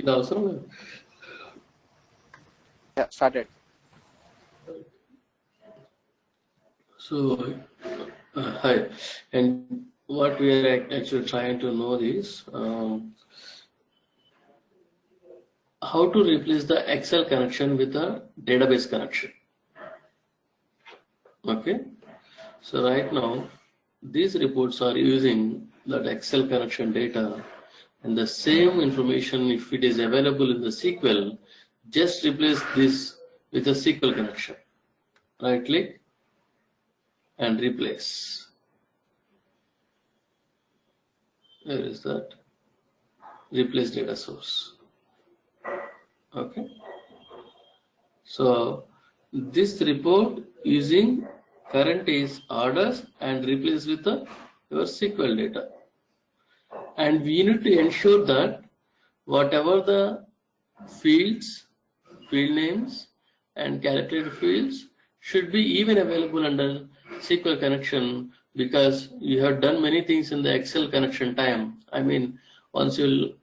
Yeah, started. So, hi, and what we are actually trying to know is how to replace the Excel connection with a database connection. Okay, so right now these reports are using that Excel connection data, and the same information, if it is available in the SQL, just replace this with a SQL connection. Right click and replace. Where is that? Replace data source. Okay. So this report using current is orders and replace with the your SQL data. And we need to ensure that whatever the fields, field names and calculated fields should be even available under SQL connection, because you have done many things in the Excel connection time. I mean, once you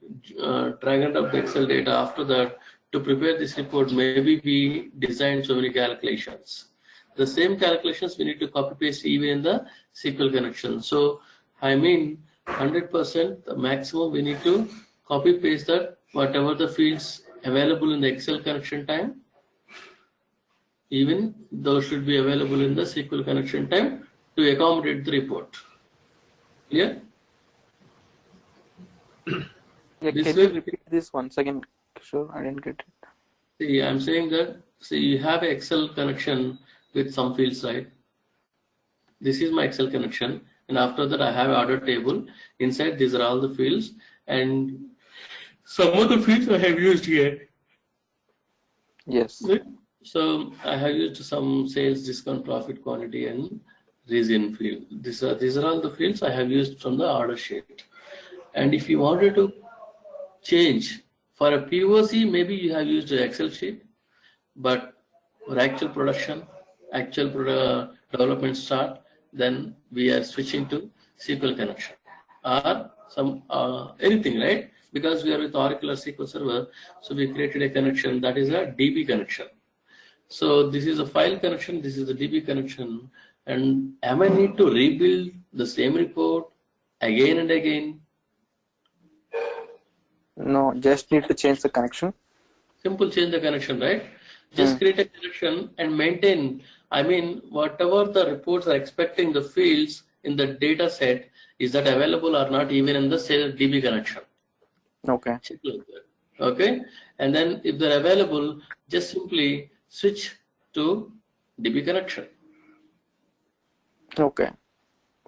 drag and drop the Excel data, after that, to prepare this report, maybe we designed so many calculations. The same calculations we need to copy paste even in the SQL connection. So, I mean, 100% the maximum we need to copy paste that whatever the fields available in the Excel connection time, even those should be available in the SQL connection time to accommodate the report. Clear? Yeah, can you repeat this once again? Sure, I didn't get it. See, I'm saying that, see, you have an Excel connection with some fields, right? This is my Excel connection, and after that I have an order table. Inside these are all the fields, and some of the fields I have used here. Yes. Right? So I have used some sales, discount, profit, quantity, and region field. These are all the fields I have used from the order sheet. And if you wanted to change for a POC, maybe you have used an Excel sheet, but for actual production, actual development start, then we are switching to SQL connection or some anything, right? Because we are with Oracle or SQL Server, so we created a connection that is a DB connection. So this is a file connection, this is a DB connection, and am I need to rebuild the same report again and again? No, just need to change the connection. Simple change the connection, right? Just create a connection and maintain. I mean, whatever the reports are expecting the fields in the data set, is that available or not, even in the DB connection. Okay. Okay. And then if they're available, just simply switch to DB connection. Okay.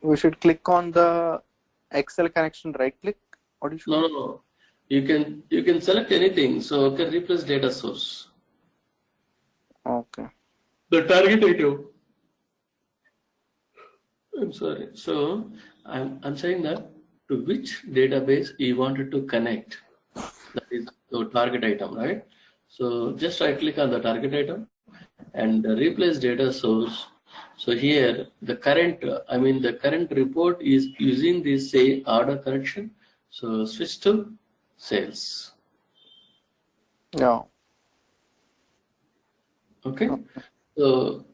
We should click on the Excel connection, right click? Or should No. You can select anything. So okay, replace data source. Okay. The target item. I'm sorry. So I'm saying that to which database you wanted to connect. That is the target item, right? So just right click on the target item and replace data source. So here the current, the current report is using this say order connection. So switch to sales. No. Okay. So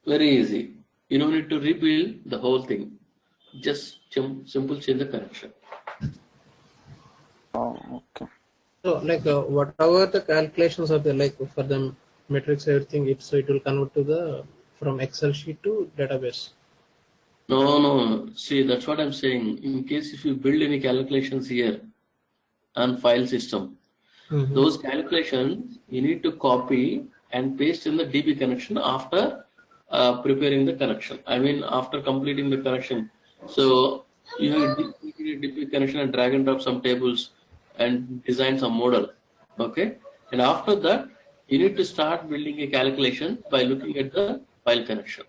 very easy. You don't need to rebuild the whole thing. Just simple change the connection. Oh, okay. So like whatever the calculations are there, like for the metrics, everything, it will convert to the from Excel sheet to database. No. See, that's what I'm saying. In case if you build any calculations here on file system, those calculations you need to copy and paste in the DB connection after preparing the connection. After completing the connection. So you have DB connection and drag and drop some tables and design some model. Okay. And after that, you need to start building a calculation by looking at the file connection.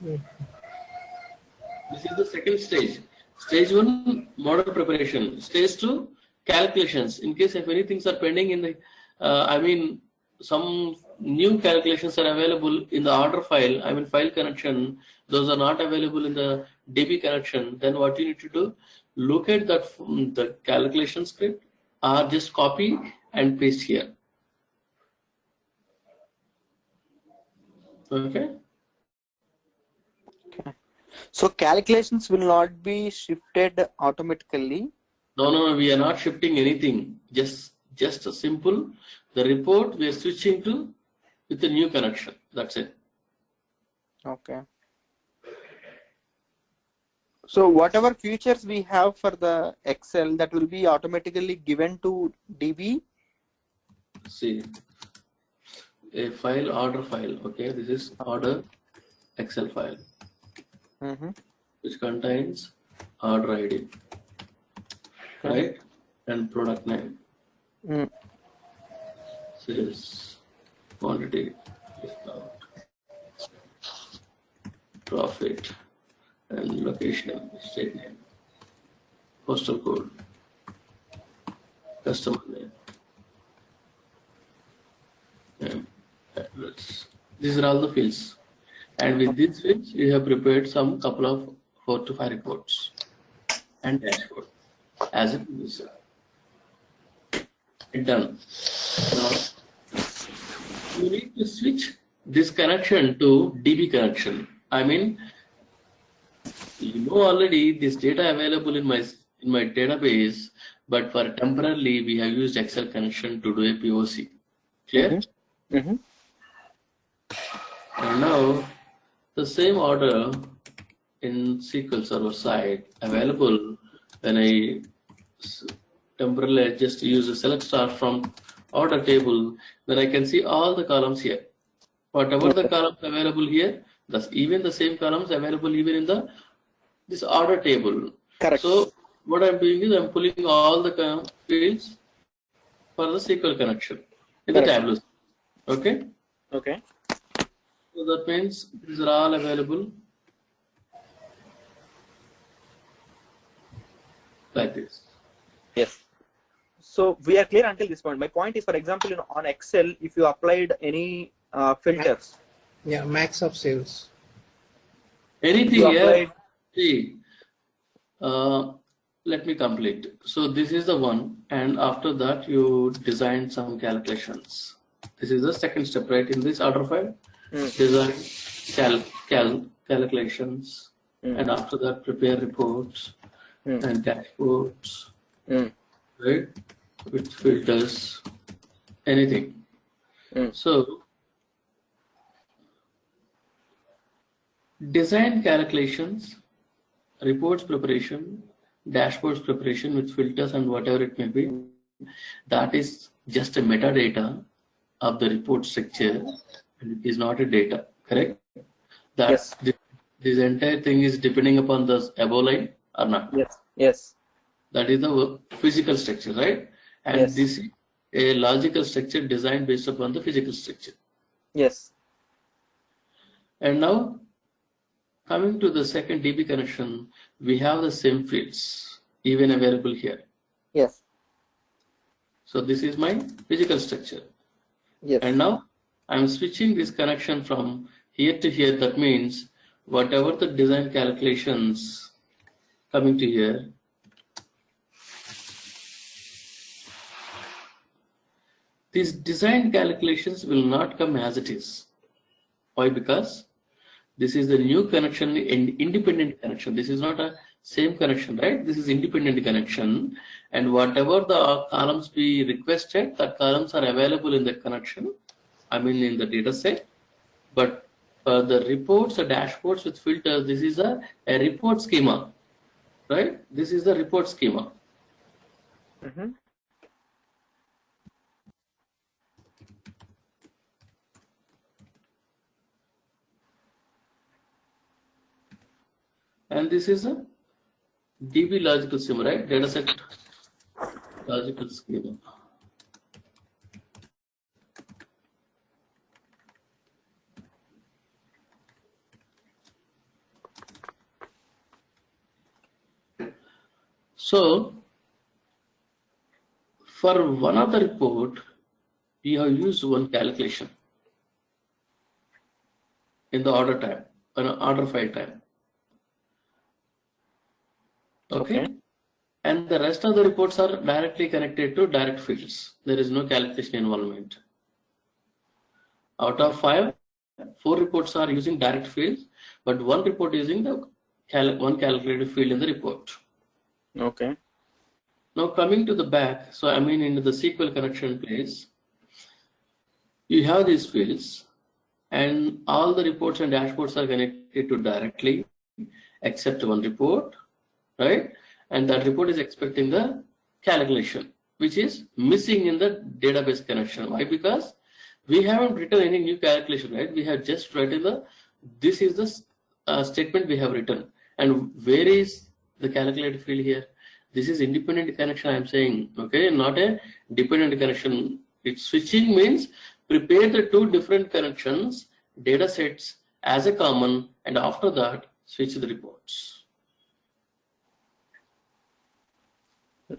This is the second stage. Stage 1, model preparation. Stage 2, calculations. In case if any things are pending in the, some new calculations are available in the order file, file connection, those are not available in the DB connection, then what you need to do, look at that the calculation script or just copy and paste here. Okay. So calculations will not be shifted automatically. No, we are not shifting anything. Just a simple, the report we are switching to with a new connection. That's it. Okay. So whatever features we have for the Excel, that will be automatically given to DB. See, a file, order file. Okay, this is order Excel file, which contains order ID, right, and product name. Sales, quantity, discount, profit, and location, state name, postal code, customer name, and address. These are all the fields. And with these fields, we have prepared some couple of 4 to 5 reports and dashboard as it is done. Now, you need to switch this connection to DB connection. I mean, you know already this data available in my database, but for temporarily we have used Excel connection to do a POC. Clear? And now the same order in SQL Server side available when I temporarily just use a select star from order table, then I can see all the columns here. Whatever the columns available here, thus even the same columns available even in this order table. Correct. So what I'm doing is I'm pulling all the fields for the SQL connection in the Tableau. Okay. Okay. So that means these are all available like this. Yes. So we are clear until this point. My point is, for example, on Excel, if you applied any filters. Yeah, max of sales. Anything here. See, let me complete. So this is the one, and after that you design some calculations. This is the second step, right? In this order file, design calculations, and after that prepare reports and dashboards, right? With filters, anything. So design calculations, reports preparation, dashboards preparation with filters and whatever it may be, that is just a metadata of the report structure, and it is not a data, correct? That yes. This entire thing is depending upon the above line or not. Yes. Yes. That is the physical structure, right? And yes. This is a logical structure designed based upon the physical structure. Yes. And now coming to the second DB connection, we have the same fields even available here. Yes. So this is my physical structure. Yes. And now I'm switching this connection from here to here. That means whatever the design calculations coming to here, these design calculations will not come as it is. Why? Because this is the new connection and independent connection. This is not a same connection, right? This is independent connection, and whatever the columns we requested, the columns are available in the connection, I mean in the data set. But for the reports, the dashboards with filters, this is a report schema, right? This is the report schema. And this is a DB logical schema, right? Dataset logical schema. So for one of the report, we have used one calculation in the order time, an order file time. Okay. and the rest of the reports are directly connected to direct fields. There is no calculation involvement. Out of 5, 4 reports are using direct fields, but 1 report using the one calculated field in the report. Okay. Now coming to the back, so I mean into the SQL connection place, you have these fields and all the reports and dashboards are connected to directly except one report, right? And that report is expecting the calculation, which is missing in the database connection. Why? Because we haven't written any new calculation, right? We have just written this is the statement we have written. And where is the calculated field here? This is independent connection I am saying, okay, not a dependent connection. It's switching means prepare the 2 different connections, data sets as a common, and after that switch the reports.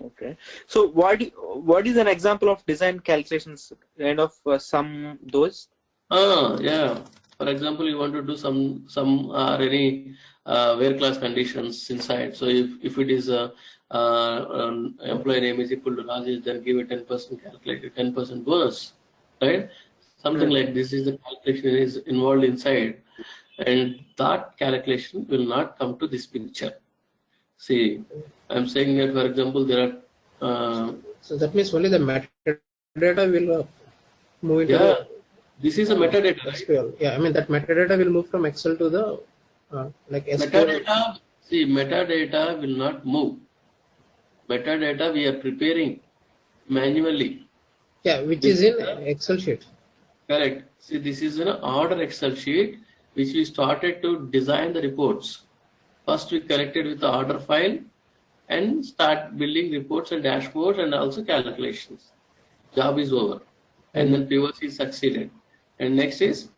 Okay. So what is an example of design calculations? Kind of some those. Yeah. For example, you want to do some or any where class conditions inside. So if it is employee name is equal to Rajesh, then give a 10% calculated 10% bonus, right? Something like this is the calculation is involved inside, and that calculation will not come to this picture. See, I'm saying that, for example, there are. So that means only the metadata will move into Yeah, this is a metadata. SQL. Right? Yeah, I mean that metadata will move from Excel to the like SQL. Metadata. See, metadata will not move. Metadata we are preparing manually. Yeah, which is in Excel sheet. Correct. See, this is an order Excel sheet which we started to design the reports. First, we connected with the order file and start building reports and dashboards and also calculations. Job is over. And then POC succeeded. And next is,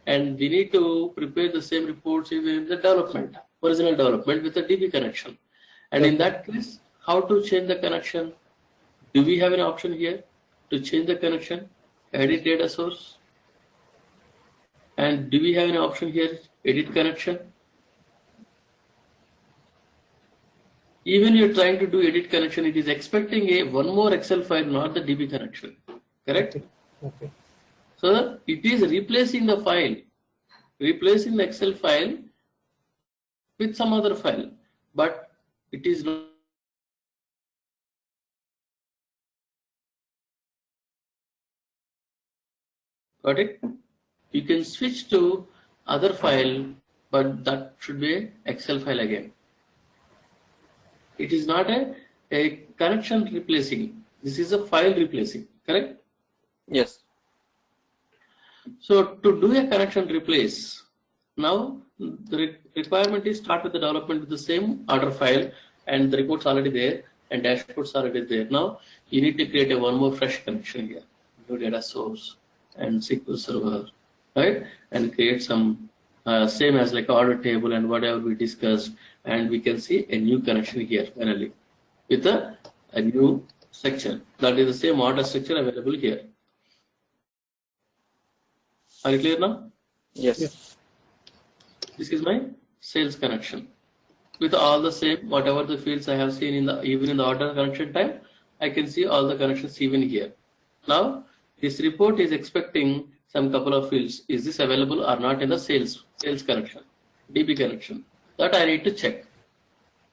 and we need to prepare the same reports even in the development, original development with the DB connection. And in that case, how to change the connection? Do we have an option here to change the connection? Edit data source. And do we have an option here, edit connection? Even you're trying to do edit connection, it is expecting one more Excel file, not the DB connection. Correct? Okay. So it is replacing the file, replacing the Excel file with some other file, but it is not. Got it? You can switch to other file, but that should be an Excel file again. It is not a connection replacing. This is a file replacing, correct? Yes. So to do a connection replace, now the requirement is start with the development with the same order file and the reports already there and dashboards already there. Now you need to create one more fresh connection here, new data source and SQL Server, right? And create some same as like order table and whatever we discussed, and we can see a new connection here finally with a new section. That is the same order structure available here. Are you clear now? Yes. Yeah. This is my sales connection with all the same whatever the fields I have seen in the even in the order connection time. I can see all the connections even here. Now this report is expecting some couple of fields. Is this available or not in the sales connection, DB connection? That I need to check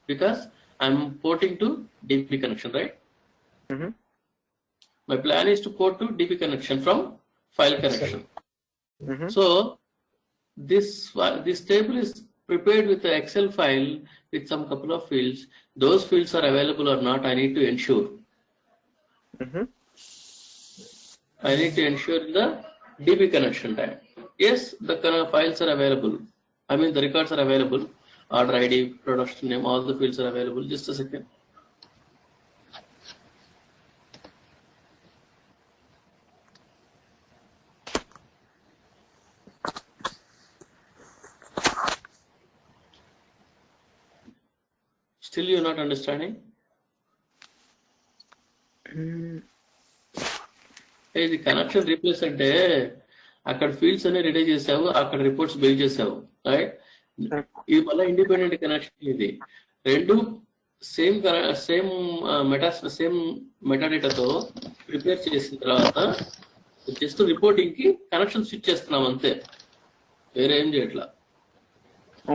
because I'm porting to DB connection, right? Mm-hmm. My plan is to port to DB connection from file connection. Mm-hmm. So this table is prepared with the Excel file with some couple of fields. Those fields are available or not, I need to ensure. Mm-hmm. I need to ensure in the DB connection time. Yes, the files are available. I mean the records are available. Order ID, production name, all the fields are available. Just a second. Still you're not understanding? Hey, the connection replace అంటే అక్కడ fields అన్ని ready చేసావు, అక్కడ reports build చేసావు, right? ఇది మళ్ళీ independent connection. ఇది రెండు సేమ్ మెటాడేటాతో ప్రిపేర్ చేసిన తర్వాత జస్ట్ రిపోర్టింగ్ కి కనెక్షన్ స్విచ్ చేస్తున్నాం అంతే, వేరే ఏం చేయట్లా.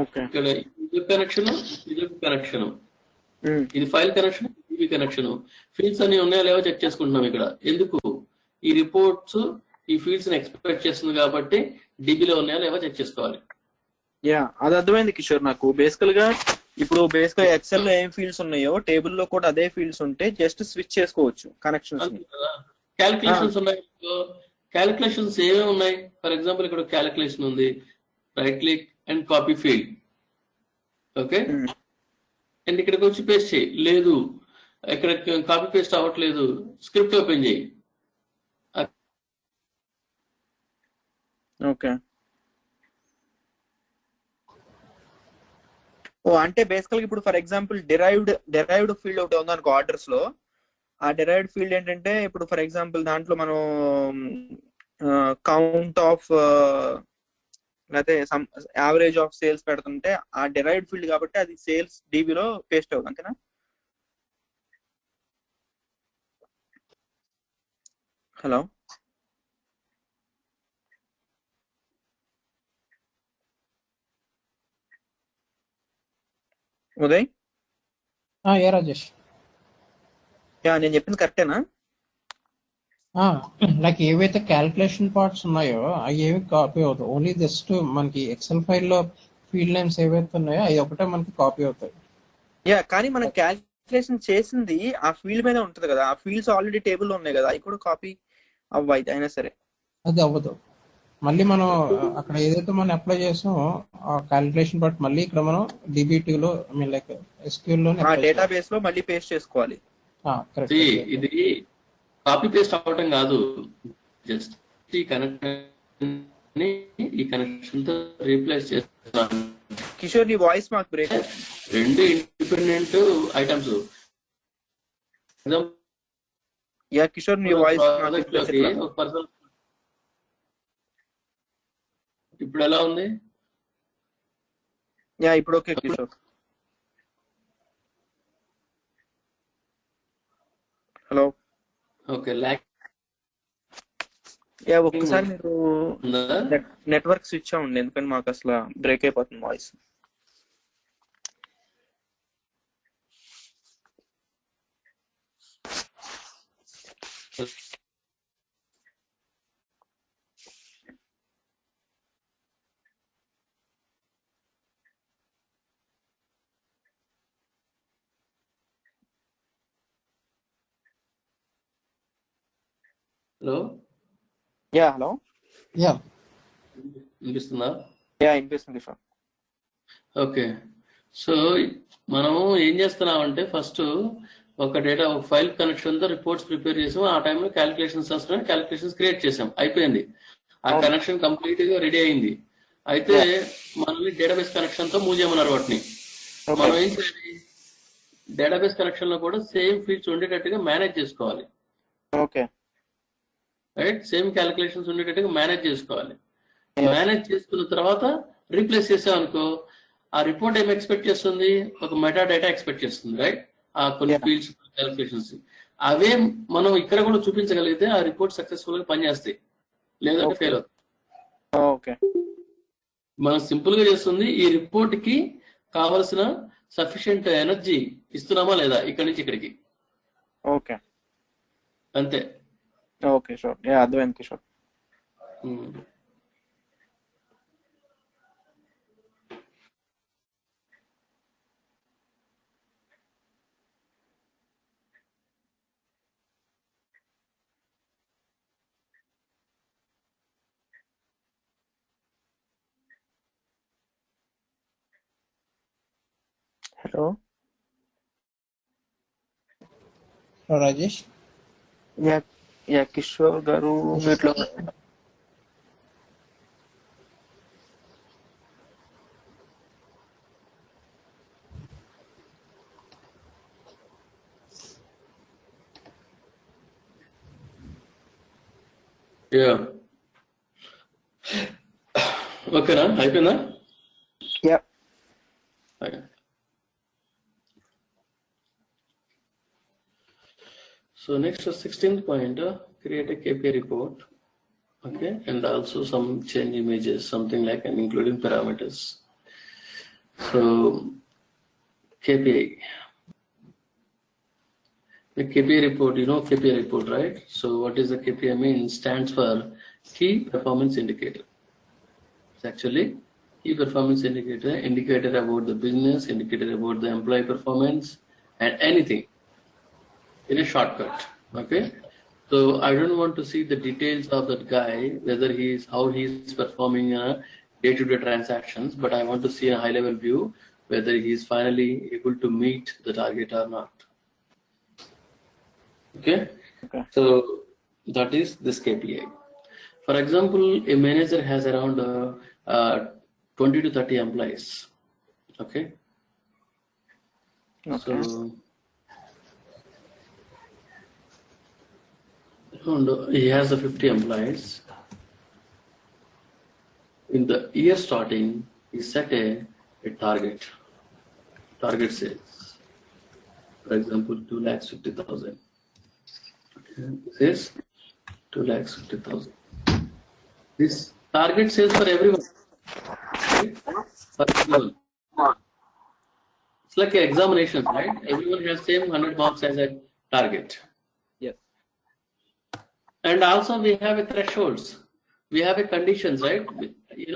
ఓకే. ఇక్కడ ఇది కనెక్షన్, ఇది కనెక్షన్, ఇది ఫైల్ కనెక్షన్, ఇది కనెక్షన్. ఫీల్డ్స్ అన్ని ఉన్నాయో లేవో చెక్ చేసుకుంటున్నాం ఇక్కడ. ఎందుకు? ఈ రిపోర్ట్స్ ఈ ఫీల్డ్స్ ని ఎక్స్పెక్ట్ చేస్తుంది కాబట్టి డిబిలో ఉన్నాయో లేవో చెక్ చేసుకోవాలి. యా, అది అర్థమైంది కిషోర్ నాకు. బేసికల్ గా ఇప్పుడు ఎక్సెల్ లో ఏం ఫీల్డ్స్ ఉన్నాయో టేబుల్ లో కూడా అదే ఫీల్డ్స్ ఉంటే జస్ట్ స్విచ్ చేసుకోవచ్చు కనెక్షన్స్. క్యాలిక్యులేషన్స్ ఉన్నాయి, క్యాలిక్యులేషన్స్ ఏమేమి ఉన్నాయి? ఫర్ ఎగ్జాంపుల్ ఇక్కడ క్యాలిక్యులేషన్ ఉంది, right click and copy field. Okay, and ఇక్కడికి వచ్చి పేస్ట్ చేయి. లేదు, ఇక్కడ కాపీ పేస్ట్ అవ్వట్లేదు, స్క్రిప్ట్ ఓపెన్ చేయి. ఓకే. ఓ అంటే బేసికల్ గా ఇప్పుడు ఫర్ ఎగ్జాంపుల్ డెరైవ్డ్ ఫీల్డ్ ఒకటి ఉంది అనుకో ఆర్డర్స్ లో. ఆ డెరైవ్డ్ ఫీల్డ్ ఏంటంటే ఇప్పుడు ఫర్ ఎగ్జాంపుల్ దాంట్లో మనం కౌంట్ ఆఫ్ లేకపోతే సమ్ యావరేజ్ ఆఫ్ సేల్స్ పెడుతుంటే ఆ డెరైవ్డ్ ఫీల్డ్ కాబట్టి అది సేల్స్ డీబీలో పేస్ట్ అవుతుంది, అంతేనా? హలో ఉదయ్. ఏ రాజేష్, యా, నేను చెప్పింది కరెక్టేనా? లైక్ ఏవైతే క్యాల్కులేషన్ పార్ట్స్ ఉన్నాయో అవి ఏవి కాపీ అవుతాయి. ఓన్లీ జస్ట్ మనకి ఎక్సెల్ ఫైల్లో ఫీల్డ్ నేమ్స్ ఏవైతే ఉన్నాయో అవి ఒకటే మనకి కాపీ అవుతాయి. యా, కానీ మనం క్యాల్కులేషన్ చేసింది ఆ ఫీల్డ్ మీద ఉంటది కదా. ఆ ఫీల్డ్స్ ఆల్రెడీ టేబుల్ లో ఉన్నాయి కదా, అవి కూడా కాపీ అవ్వాలి అయినా సరే. అది అవ్వదు. మళ్ళీ మనం అక్కడ ఏదైతే మనం అప్లై చేసామో ఆ క్యాల్కులేషన్ పార్ట్ మళ్ళీ ఇక్కడ మనం డిబిటీలో ఐ మీన్ లైక్ ఎస్క్యూఎల్ లో డేటాబేస్ లో మళ్ళీ పేస్ట్ చేసుకోవాలి. ఇది కాపీ పేస్ట్ అవ్వటం కాదు, జస్ట్ ఈ కనెక్షన్ ఈ కనెక్షన్ తో రీప్లేస్ చేస్తున్నాను. కిషోర్, నీ వాయిస్ మాకు బ్రేక్. రెండు ఇండిపెండెంట్ ఐటమ్స్. యా కిషోర్, నీ వాయిస్ ఇప్పుడు ఎలా ఉంది? యా, ఇప్పుడు okay Kishore. Hello. Okay, yeah, ఒక్కసారి మీరు నెట్వర్క్ స్విచ్ అవ్వండి, ఎందుకంటే మాకు అసలు బ్రేక్ అయిపోతుంది voice. Hello. Yeah, hello. Yeah, వినిపిస్తుందా? యా, వినిపిస్తుంది కిషోర్. ఓకే, సో మనము ఏం చేస్తున్నామంటే ఫస్ట్ ఒక ఫైల్ కనెక్షన్ తో రిపోర్ట్స్ ప్రిపేర్ చేసాం. ఆ టైంలో క్యాలిక్యులేషన్స్ క్రియేట్ చేసాం, అయిపోయింది. ఆ కనెక్షన్ కంప్లీట్ గా రెడీ అయింది. అయితే మనల్ని డేటాబేస్ కనెక్షన్ తో మూవ్ చేయమన్నారు వాటిని. మనం ఏం చేయాలి? డేటాబేస్ కనెక్షన్ లో కూడా సేమ్ ఫీల్డ్స్ ఉండేటట్టుగా మేనేజ్ చేసుకోవాలి. ఓకే, రైట్, సేమ్ క్యాలిక్యులేషన్స్ ఉండేటట్టుగా మేనేజ్ చేసుకోవాలి. మేనేజ్ చేసుకున్న తర్వాత రీప్లేస్ చేసామనుకో, ఆ రిపోర్ట్ ఏం ఎక్స్పెక్ట్ చేస్తుంది? ఒక మెటా డేటా ఎక్స్పెక్ట్ చేస్తుంది, రైట్? ఆ కొన్ని ఫీల్డ్స్ క్యాలిక్యులేషన్స్ అవే మనం ఇక్కడ కూడా చూపించగలిగితే ఆ రిపోర్ట్ సక్సెస్ఫుల్ గా పనిచేస్తాయి, లేదంటే ఫెయిల్ అవుతుంది. ఓకే, మనం సింపుల్ గా చేస్తుంది ఈ రిపోర్ట్ కి కావలసిన సఫిషియెంట్ ఎనర్జీ ఇస్తున్నామా లేదా ఇక్కడి నుంచి ఇక్కడికి, ఓకే, అంతే. Okay sure. యా, అర్థమైంది కిషోర్. హలో రాజేష్. యా కిషోర్ గారు మీట్లో. ఓకేనా, అయిపోయిందా? Yeah, So next 16th point, create a KPI report. Okay, and also some change images, something like and including parameters. So KPI. The KPI report, you know KPI report, right? So what is the KPI means? Stands for key performance indicator. It's actually key performance indicator about the business, indicator about the employee performance, and anything in a shortcut. Okay. So I don't want to see the details of that guy, whether how he's performing day-to-day transactions, but I want to see a high-level view whether he's finally able to meet the target or not. Okay. So that is this KPI. For example, a manager has around 20 to 30 employees. Okay. So he has 50 employees. In the year starting, he set a target sales. For example, 2,50,000. This is 2,50,000. This target sales for everyone. Okay? For everyone. It's like an examination, right? Everyone has same 100 marks as a target. Yes. And also we have a thresholds. We have a conditions, right?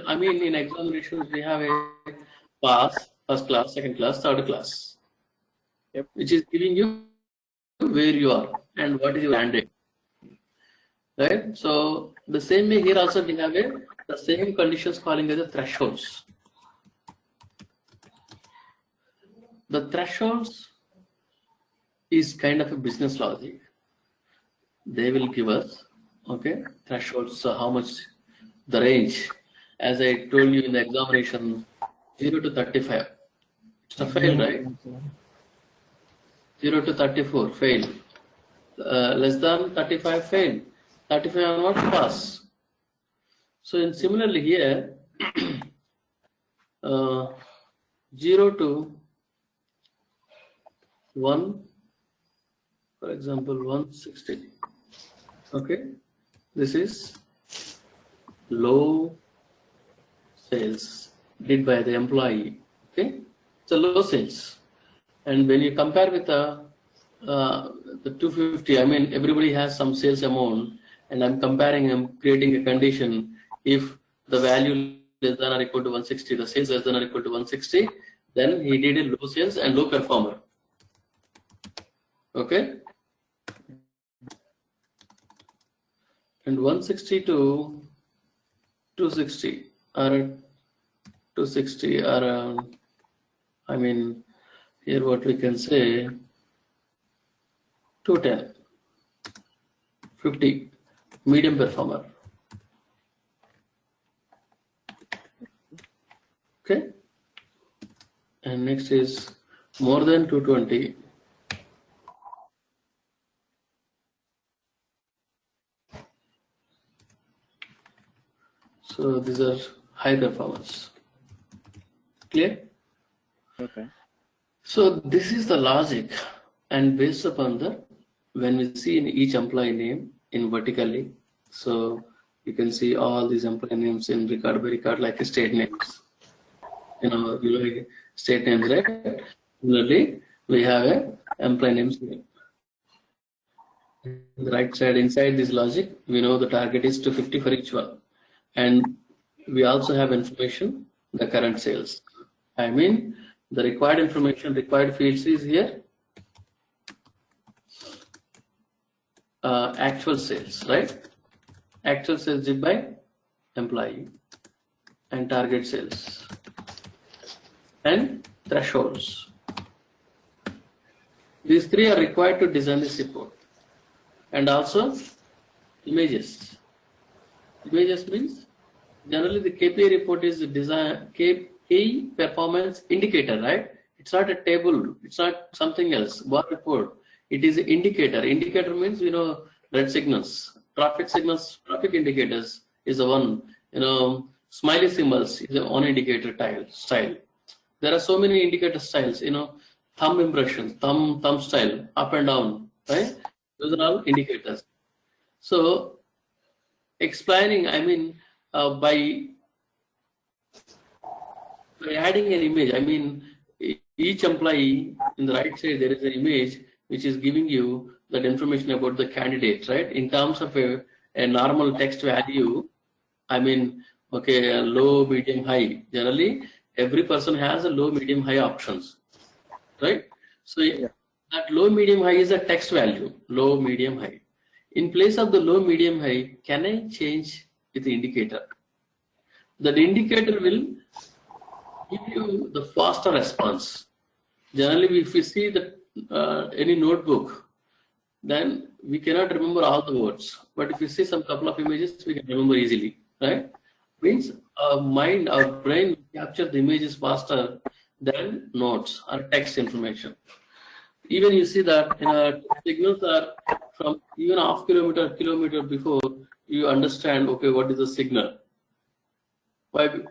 I mean, in examinations we have a pass, first class, second class, third class. Yep. Which is giving you where you are and what is your mandate. Right? So the same way here also we have the same conditions calling as the thresholds. The thresholds is kind of a business logic. They will give us, okay, thresholds, so how much the range. As I told you in the examination, 0 to 35. It's a fail, right? 0 to 34, fail. Less than 35, fail. 35 onwards, pass. So in similarly here, 0 to 1, for example, 160. Okay, this is low sales did by the employee. Okay, it's a low sales, and when you compare with the 250, I mean everybody has some sales amount, and I'm comparing, I'm creating a condition. If the value less than or equal to 160, the sales less than or equal to 160, then he did a low sales and low performer. Okay. And 160 to 260 or 260 or I mean here what we can say 210, 50, medium performer. Okay. And next is more than 220. So these are high performance. Clear? Okay. So this is the logic, and based upon the, when we see in each employee name in vertically, so you can see all these employee names in record by record like state names. You know state names, right? Similarly, we have a employee names here. The right side inside this logic, we know the target is 250 for each one. And we also have information, the current sales. I mean, the required information, required fields is here. Actual sales, right? Actual sales did by employee and target sales and thresholds. These three are required to design this report. And also images. Images means generally the KPI report is design key performance indicator, right? It's not a table, it's not something else. Bar report. It is an indicator. Indicator means red signals, traffic signals, traffic indicators is the one. Smiley symbols is the one indicator style. There are so many indicator styles. Thumb impressions, thumb style, up and down, right? Those are all indicators. So explaining, I mean, by adding an image, I mean, each employee in the right side, there is an image which is giving you that information about the candidate, right? In terms of a normal text value, I mean, okay, low, medium, high. Generally, every person has a low, medium, high options, right? So that low, medium, high is a text value, low, medium, high. In place of the low, medium, high, can I change with the indicator? That indicator will give you the faster response. Generally, if we see the any notebook, then we cannot remember all the words. But if you see some couple of images, we can remember easily, right? Means our mind, our brain capture the images faster than notes or text information. Even you see that signals are from even half kilometer before you understand, okay, what is the signal.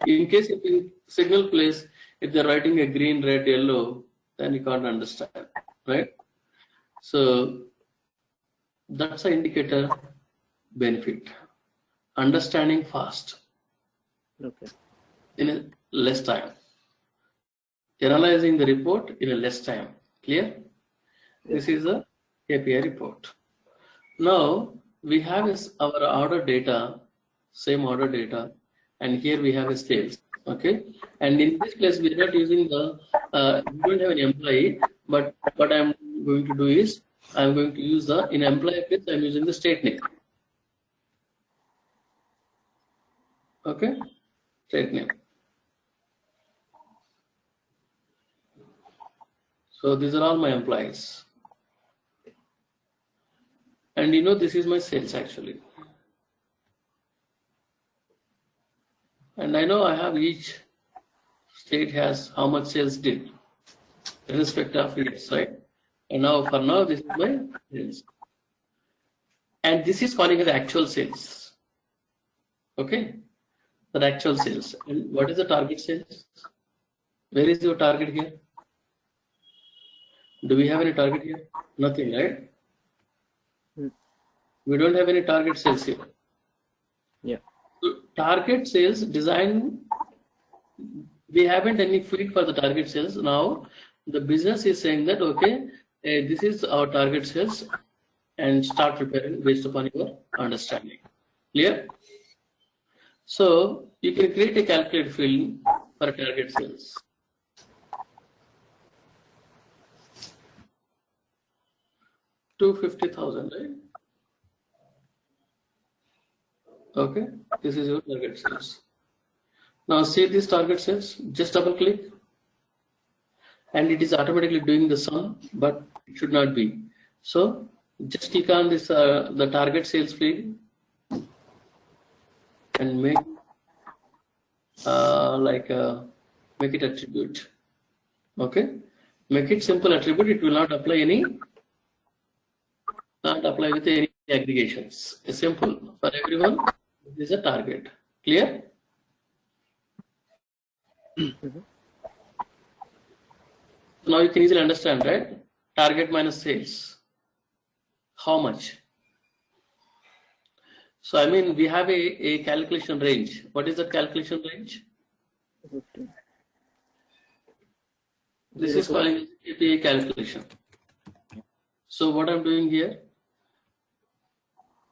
In case if in signal place, if they're writing a green, red, yellow, then you can't understand, right? So that's an indicator benefit. Understanding fast. Okay. In a less time. Analyzing the report in a less time. Clear? This is a KPI report. Now we have our order data, same order data, and here we have a sales. Okay, and in this place we are not using the we don't have an employee, but what I'm going to do is I'm going to use the in employee place I'm using the state name. Okay, state name. So these are all my employees. And you know, this is my sales actually. And I know I have each state has how much sales did, irrespective of years, right? And now for now, this is my sales. And this is calling as actual sales. Okay? The actual sales. And what is the target sales? Where is your target here? Do we have any target here? Nothing, right? We don't have any target sales here. Yeah. So target sales design, we haven't any feed for the target sales. Now the business is saying that, okay, this is our target sales and start preparing based upon your understanding. Clear? So you can create a calculate field for target sales. $250,000, right? Okay, this is your target sales. Now see this target sales, just double click and it is automatically doing the sum, but it should not be. So just click on this the target sales field and make make it attribute. Okay, make it simple attribute. It will not apply with any aggregations. It's simple for everyone. This is a target. Clear? Now you can easily understand, right? Target minus sales. How much? So I mean, we have a calculation range. What is the calculation range? Okay. This is calling KPI calculation. So what I'm doing here,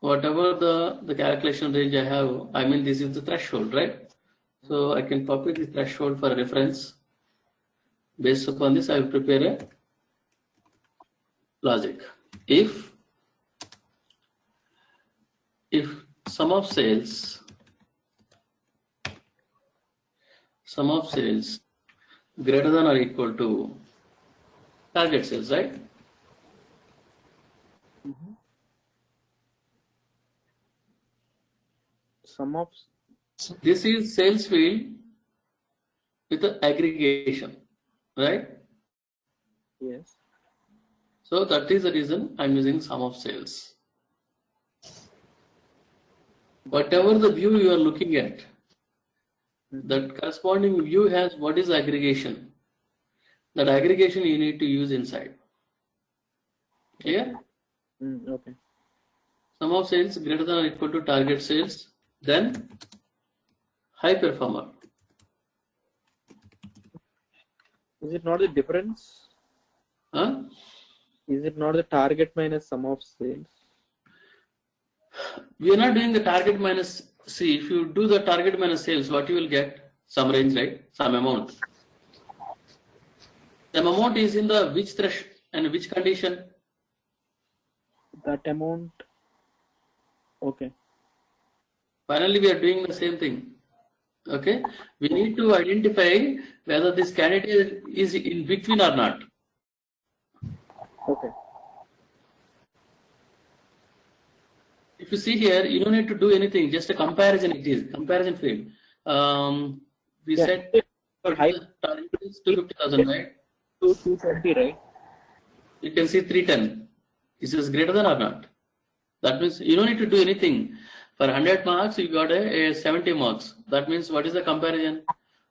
whatever the calculation range I have, I mean, this is the threshold, right? So I can copy the threshold for reference. Based upon this, I will prepare a logic. If sum of sales greater than or equal to target sales, right? Sum of This is sales field with the aggregation, right? yes. So that is the reason I'm using sum of sales. Whatever the view you are looking at, that corresponding view has what is aggregation. That aggregation you need to use inside. Clear? Okay. Sum of sales greater than or equal to target sales, then high performer. Is it not the difference? Huh? Is it not the target minus sum of sales? We are not doing the target minus. See, if you do the target minus sales, what you will get? Some range, right? Some amount. The amount is in the which threshold and which condition? That amount. Okay. Finally, we are doing the same thing. Okay, we need to identify whether this candidate is in between or not. Okay. If you see here, you don't need to do anything, just a comparison. It is comparison field. We Yeah. said For high, target is 250,000, right? 220, right? You can see 310. Is this greater than or not? That means you don't need to do anything. For 100 marks, you got a 70 marks. That means what is the comparison?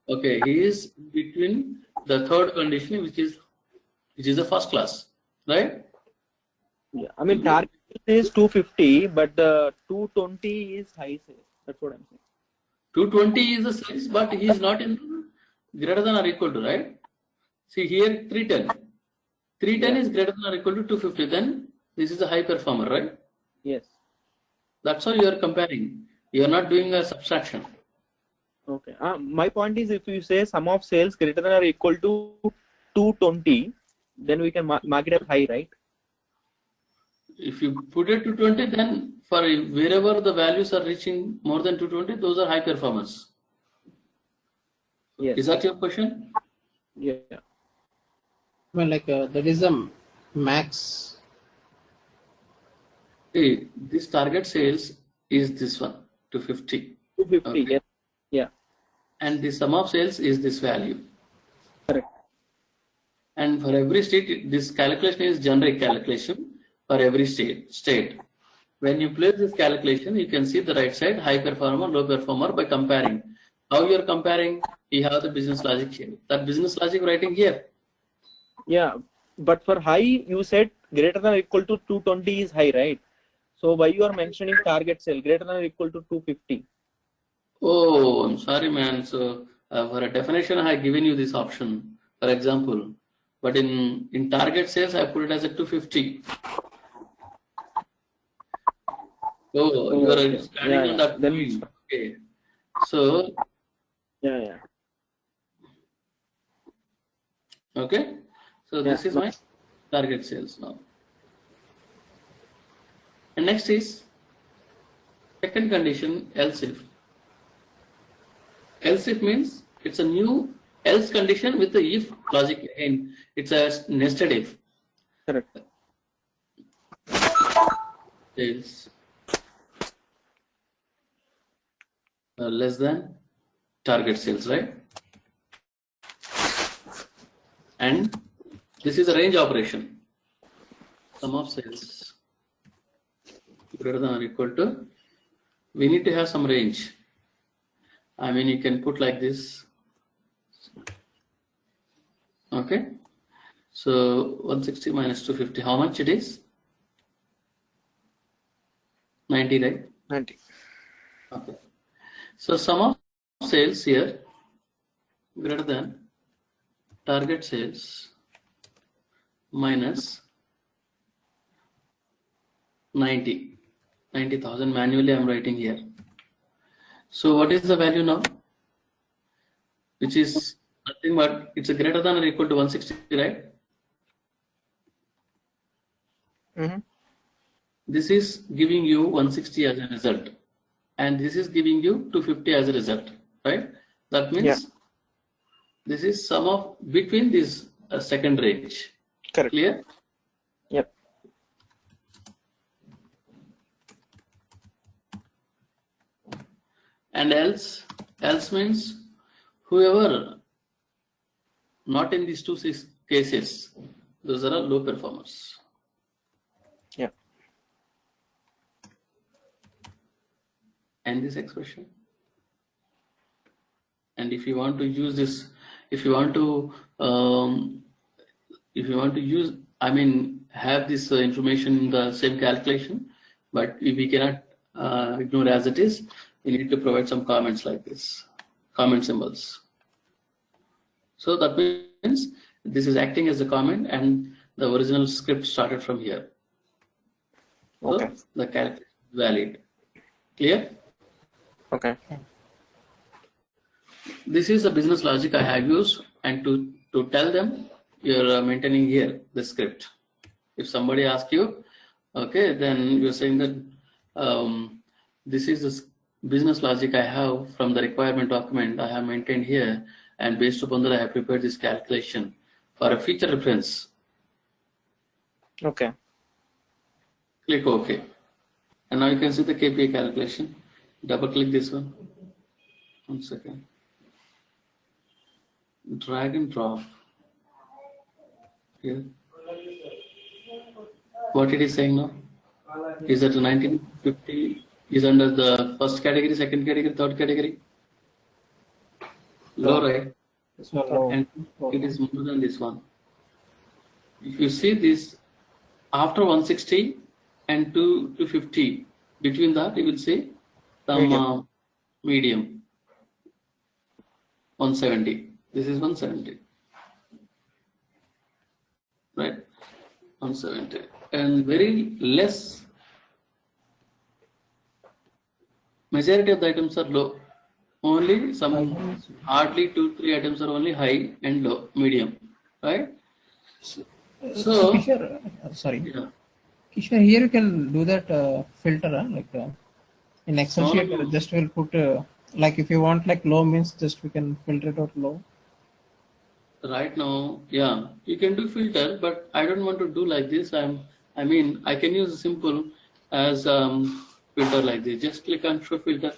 Okay, he is between the third condition, which is the first class, right? Yeah. I mean, target is 250, but the 220 is high sales. That's what I'm saying. 220 is the sales, but he is not in greater than or equal to, right? See here 310. 310 is greater than or equal to 250. Then this is a high performer, right? Yes. That's how you are comparing. You are not doing a subtraction. Okay. My point is, if you say sum of sales greater than or equal to 220, then we can mark it as high, right? If you put it to 20, then for wherever the values are reaching more than 220, those are high performance. Yes. Is that your question? Yeah. Well, like that is the max. Hey, this target sales is this one, 250. 250. Okay. Yes. Yeah. And the sum of sales is this value. Correct. And for every state, this calculation is generic calculation for every state. When you place this calculation, you can see the right side, high performer, low performer by comparing. How you are comparing? You have the business logic here. That business logic writing here. Yeah. But for high, you said greater than or equal to 220 is high, right? So why you are mentioning target sale greater than or equal to 250? Oh, I'm sorry, man. So for a definition, I have given you this option, for example. But in target sales, I put it as a 250. Oh, you are standing on that point. Okay. So, Yeah. okay. So this is my target sales now. And next is second condition, else if. Else if means it's a new else condition with the if logic again. It's a nested if. Correct. Sales less than target sales, right? And this is a range operation. Sum of sales greater than or equal to. We need to have some range. I mean, you can put like this. Okay. So 160 minus 250, how much it is? 90, right? 90. Okay. So sum of sales here greater than target sales minus 90,000 manually I'm writing here. So what is the value now? Which is nothing but it's a greater than or equal to 160, right? Mm-hmm. This is giving you 160 as a result, and this is giving you 250 as a result, right? That means this is sum of between this second range. Correct. Clear? Yep. And else means whoever not in these two cases, those are low performers. Yeah. And this expression. And if you want to use this, if you want to use, I mean, have this information in the same calculation, but if we cannot ignore as it is, we need to provide some comments like this, comment symbols. So that means this is acting as a comment and the original script started from here. Okay. So the calculation is valid. Clear? Okay. This is the business logic I have used, and to tell them you're maintaining here the script. If somebody asks you, okay, then you're saying that this is the business logic I have from the requirement document I have maintained here, and based upon that I have prepared this calculation for a future reference. Okay. Click OK. And now you can see the KPI calculation. Double click this one. 1 second. Drag and drop here. What it is saying now is that 1950 is under the first category, second category, third category. Low, right? And it is more than this one. If you see this after 160 and 250, between that you will see some medium 170. This is 170, right? 170, and very less. Majority of the items are low. Only some hardly 2-3 items are only high and low, medium, right? So Kishore, sorry. Yeah. Kishore, here you can do that filter, in Excel sheet, just will put, like if you want like low means just we can filter it out low. Right now, yeah, you can do filter, but I don't want to do like this. I mean, I can use simple as filter like this. Just click on show filter,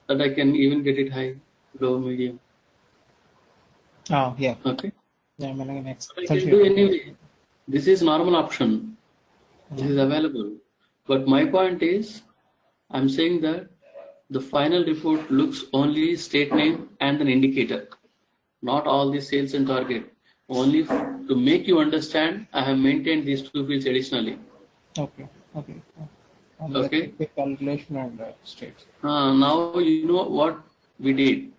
that I can even get it high, low, medium. Oh, yeah. Okay. Yeah, I'm in Excel I can sheet. do anyway. This is normal option. This is available. But my point is, I'm saying that the final report looks only state name and an indicator, not all the sales and target. Only to make you understand, I have maintained these two fields additionally. Okay. Okay. The calculation and states. Now you know what we did.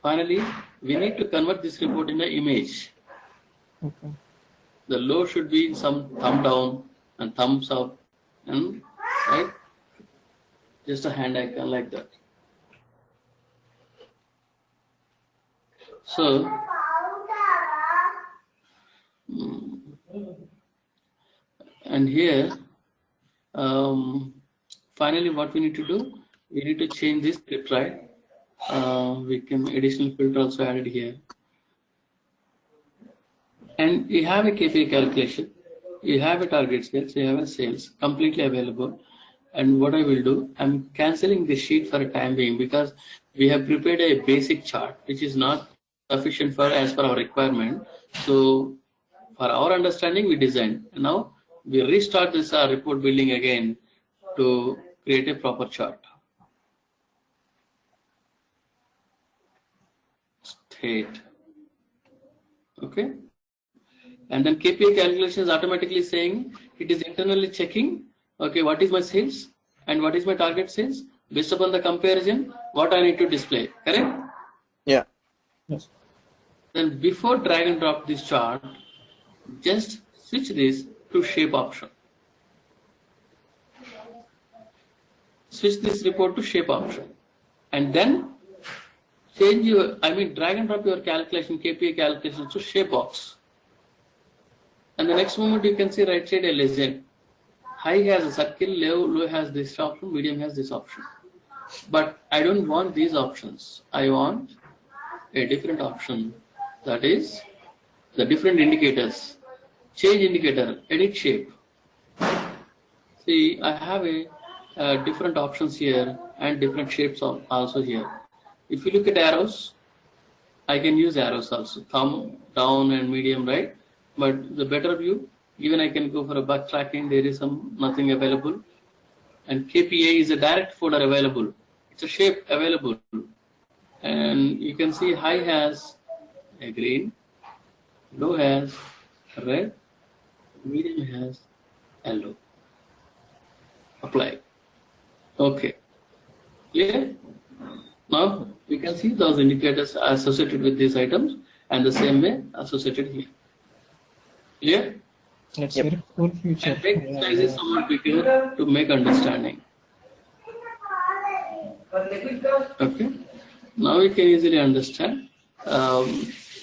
Finally, we need to convert this report in an image. Okay. The low should be some thumb down and thumbs up, and right, just a hand icon like that. So and here finally what we need to do, we need to change this script, right? We can additional filter also added here, and you have a KPI calculation, you have a target sales, you have a sales completely available. And what I will do, I'm cancelling this sheet for a time being, because we have prepared a basic chart which is not sufficient for as per our requirement. So for our understanding, we designed. And now we restart this report building again to create a proper chart. State. Okay. And then KPI calculation is automatically saying, it is internally checking, okay, what is my sales and what is my target sales? Based upon the comparison, what I need to display, correct? Yeah. Yes. Then before drag and drop this chart, just switch this to shape option. Switch this report to shape option. And then change your, drag and drop your calculation, KPI calculation to shape box. And the next moment you can see right side a legend. High has a circle, low has this option, medium has this option. But I don't want these options. I want a different option. That is the different indicators. Change indicator, edit shape. See, I have a different options here and different shapes also here. If you look at arrows, I can use arrows also. Thumb, down and medium, right? But the better view, even I can go for a back tracking, there is nothing available. And KPA is a direct folder available. It's a shape available. And you can see high has a green, low has red, medium has yellow. Apply. Okay. Clear? Now we can see those indicators are associated with these items and the same way associated here. Clear? That's Yep. very cool feature. And make sizes somewhat bigger to make understanding. Okay. Now we can easily understand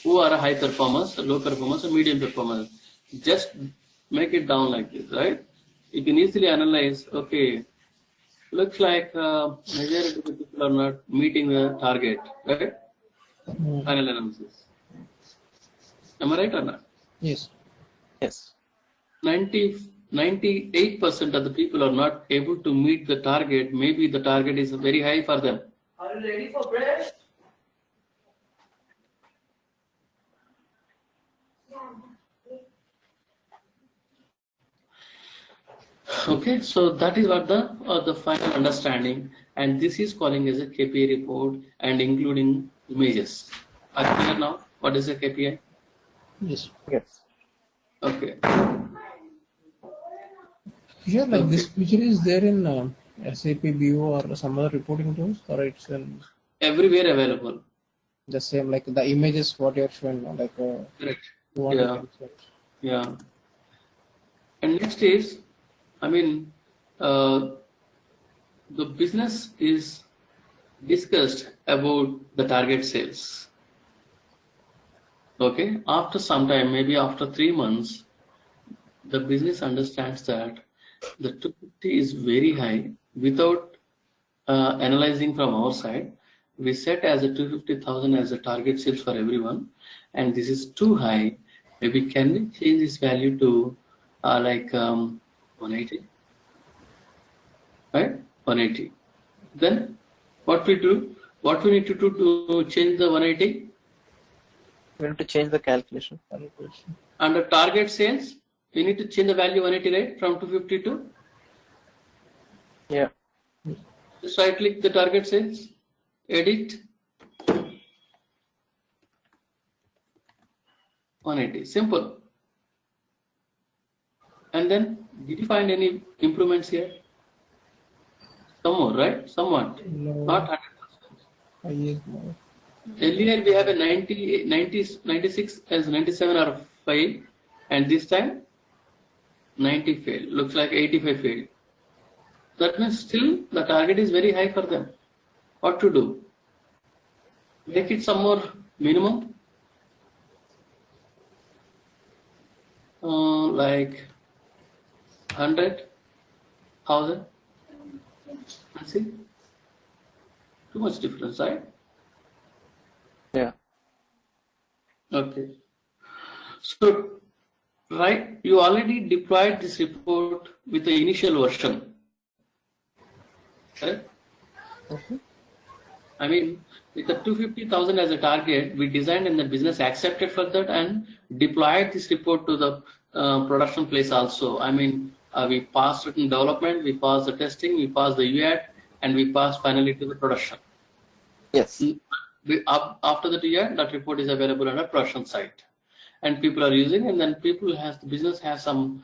who are high performers, low performers, or medium performers. Just make it down like this, right? You can easily analyze. Okay, looks like majority of the people are not meeting the target, right? Mm. Final analysis. Am I right or not? Yes. Yes. 98% of the people are not able to meet the target. Maybe the target is very high for them. Are you ready for bread? Okay, so that is what the final understanding, and this is calling as a KPI report and including images. Are you clear now? What is a KPI? Yes. Yes. Okay. Yeah, like Okay. this feature is there in SAP BO or some other reporting tools, or it's in Everywhere available. the same, like the images what you're showing, like Correct. you want Yeah. to Yeah. And next is, I mean, the business is discussed about the target sales. Okay. After some time, maybe after 3 months, the business understands that the 250 is very high without analyzing from our side. We set as a 250,000 as a target sales for everyone, and this is too high. Maybe can we change this value to 180, right? 180. Then what we do? What we need to do to change the 180? We need to change the calculation. calculation. Under target sales, we need to change the value 180, right? From 250 to. Yeah. Just right click the target sales, edit 180. Simple. And then did you find any improvements here? Some more, right? Somewhat. No, Not 100%. I use more. Earlier we have a 90, 96 as 97 or failed, and this time 90 failed. Looks like 85 failed. That means still the target is very high for them. What to do? Make it some more minimum, like 100,000. Let's see. Too much difference, right? Yeah. Okay. So, right, you already deployed this report with the initial version. Correct? Mhm. I mean, with the 250,000 as a target, we designed and the business accepted for that and deployed this report to the production place also. I mean, we passed certain development, we passed the testing, we passed the UAT, and we passed finally to the production. Yes. After the UAT, that report is available on a production site, and people are using, and then the business has some,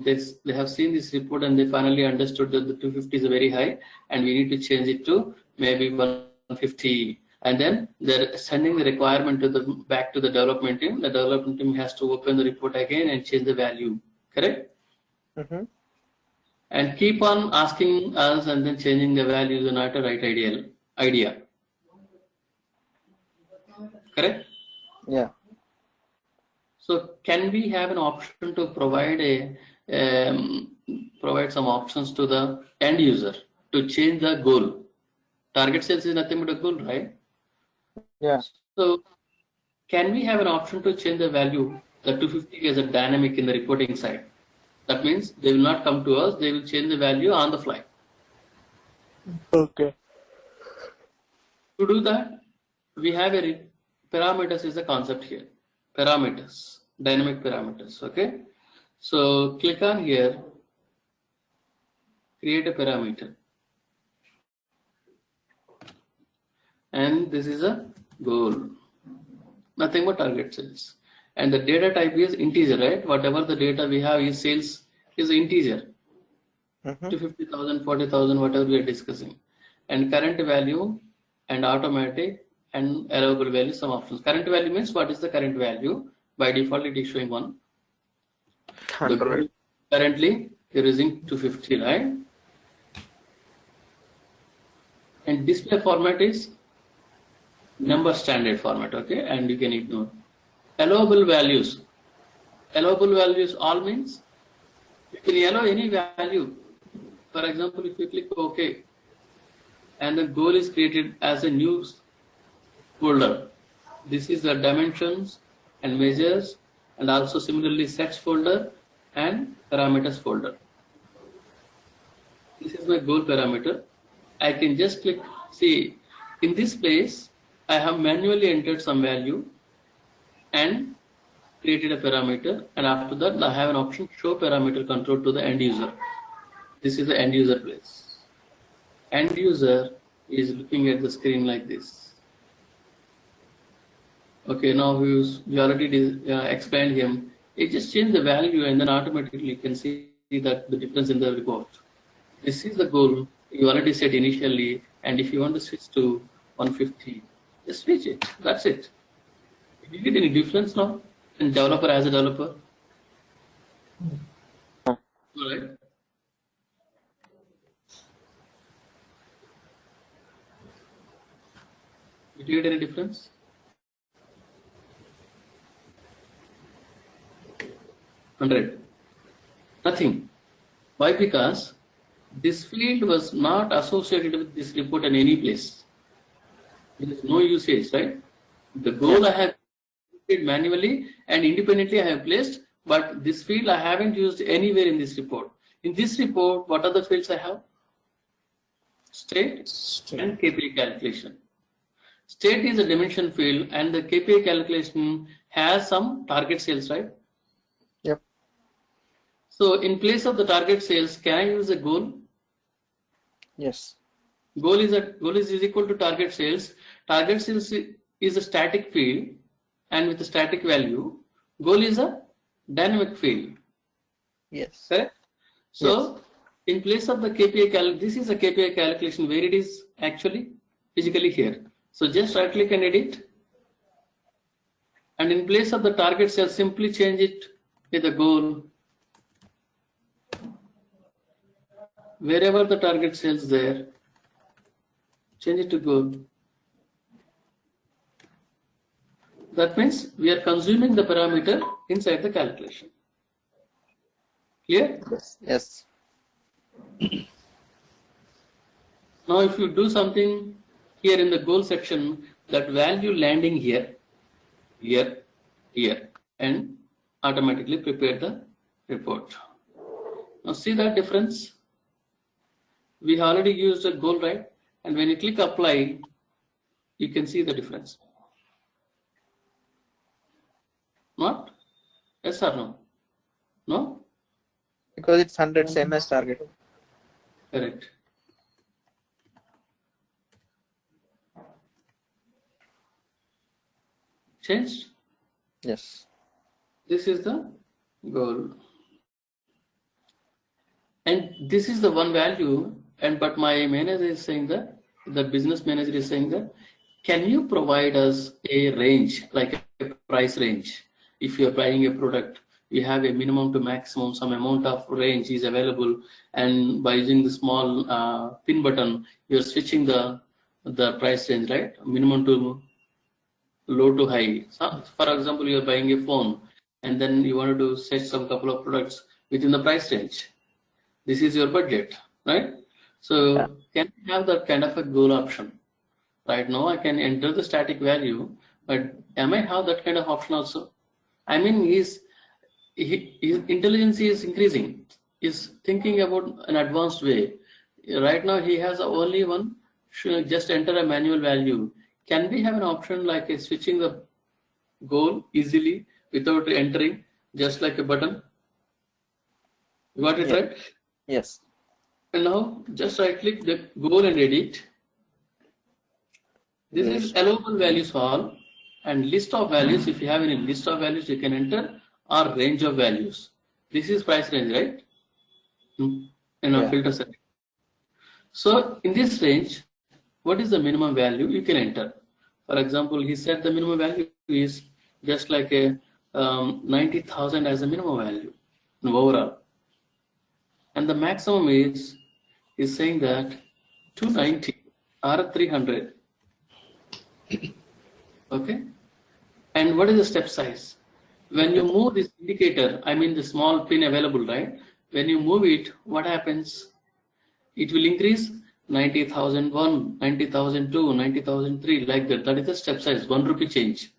they have seen this report and they finally understood that the 250 is very high and we need to change it to maybe 150, and then they're sending the requirement to back to the development team. The development team has to open the report again and change the value. Correct? Mm-hmm. And keep on asking us and then changing the values is not a right idea. Correct? Yeah. So can we have an option to provide provide some options to the end user to change the goal? Target sales is nothing but a goal, right? Yeah. So can we have an option to change the value, the 250 as a dynamic in the reporting side? That means they will not come to us, they will change the value on the fly. Okay. To do that, we have parameters is the concept here. Parameters, dynamic parameters, okay? So click on here, create a parameter. And this is a goal, nothing but target sales. and the data type is integer, right? Whatever the data we have is sales is integer. To 50,000, 40,000, whatever we are discussing, and current value and automatic and allowable value, some options. Current value means what is the current value? By default, it is showing 1. The goal currently you're using 250, right? And display format is number standard format, okay? And you can ignore. Allowable values. Allowable values all means you can allow any value. For example, if you click OK, and the goal is created as a new folder. This is the dimensions and measures, and also similarly sets folder and parameters folder. This is my goal parameter. I can just click, see, in this place, I have manually entered some value and created a parameter, and after that I have an option show parameter control to the end user. This is the end user place. End user is looking at the screen like this. Okay, now we already explained him. It just changed the value, and then automatically you can see that the difference in the report. This is the goal you already set initially, and if you want to switch to 150, just switch it. That's it. Did you get any difference now? And developer as a developer? All right. Did you get any difference? Nothing. Why? Because this field was not associated with this report in any place. There is no usage, right? The goal I have created manually and independently I have placed, but this field I haven't used anywhere in this report. In this report, what are the fields I have? State and KPI calculation. State is a dimension field, and the KPI calculation has some target sales, right? Yep. So in place of the target sales, can I use a goal? Yes. Goal is equal to target sales. Target sales is a static field, and with a static value. Goal is a dynamic field. Yes. Correct? So in place of the KPI this is a KPI calculation where it is actually physically here. So just right click and edit, and in place of the target cell, simply change it with the goal. Wherever the target cell is there, change it to goal. That means we are consuming the parameter inside the calculation. Clear? Yes. Now if you do something here in the goal section, that value landing here, and automatically prepare the report. Now see that difference? We already used a goal, right? And when you click apply, you can see the difference. Not? Yes or no? No? Because it's 100, same as target. Correct. Changed? Yes. This is the goal. And this is the one value, but my manager is saying that, the business manager is saying that, can you provide us a range, like a price range? If you are buying a product, you have a minimum to maximum, some amount of range is available, and by using the small pin button, you are switching the price range, right? Minimum to low to high. So, for example, you are buying a phone, and then you wanted to set some couple of products within the price range. This is your budget, right? So can we have that kind of a goal option? Right now I can enter the static value, but am I have that kind of option also? I mean, his intelligence is increasing. He's thinking about an advanced way. Right now he has only one, should just enter a manual value. Can we have an option like switching the goal easily without entering, just like a button? You got it, right? Yes. And now just right click the goal and edit. This is allowable values all. And list of values, if you have any list of values, you can enter, or range of values. This is price range, right? In a filter setting. So in this range, what is the minimum value you can enter? For example, he said the minimum value is just like a 90,000 as a minimum value overall. And the maximum is saying that 290 or 300. Okay. And what is the step size? When you move this indicator, I mean the small pin available, right? When you move it, what happens? It will increase 90,001, 90,002, 90,003 like that. That is the step size, 1 rupee change.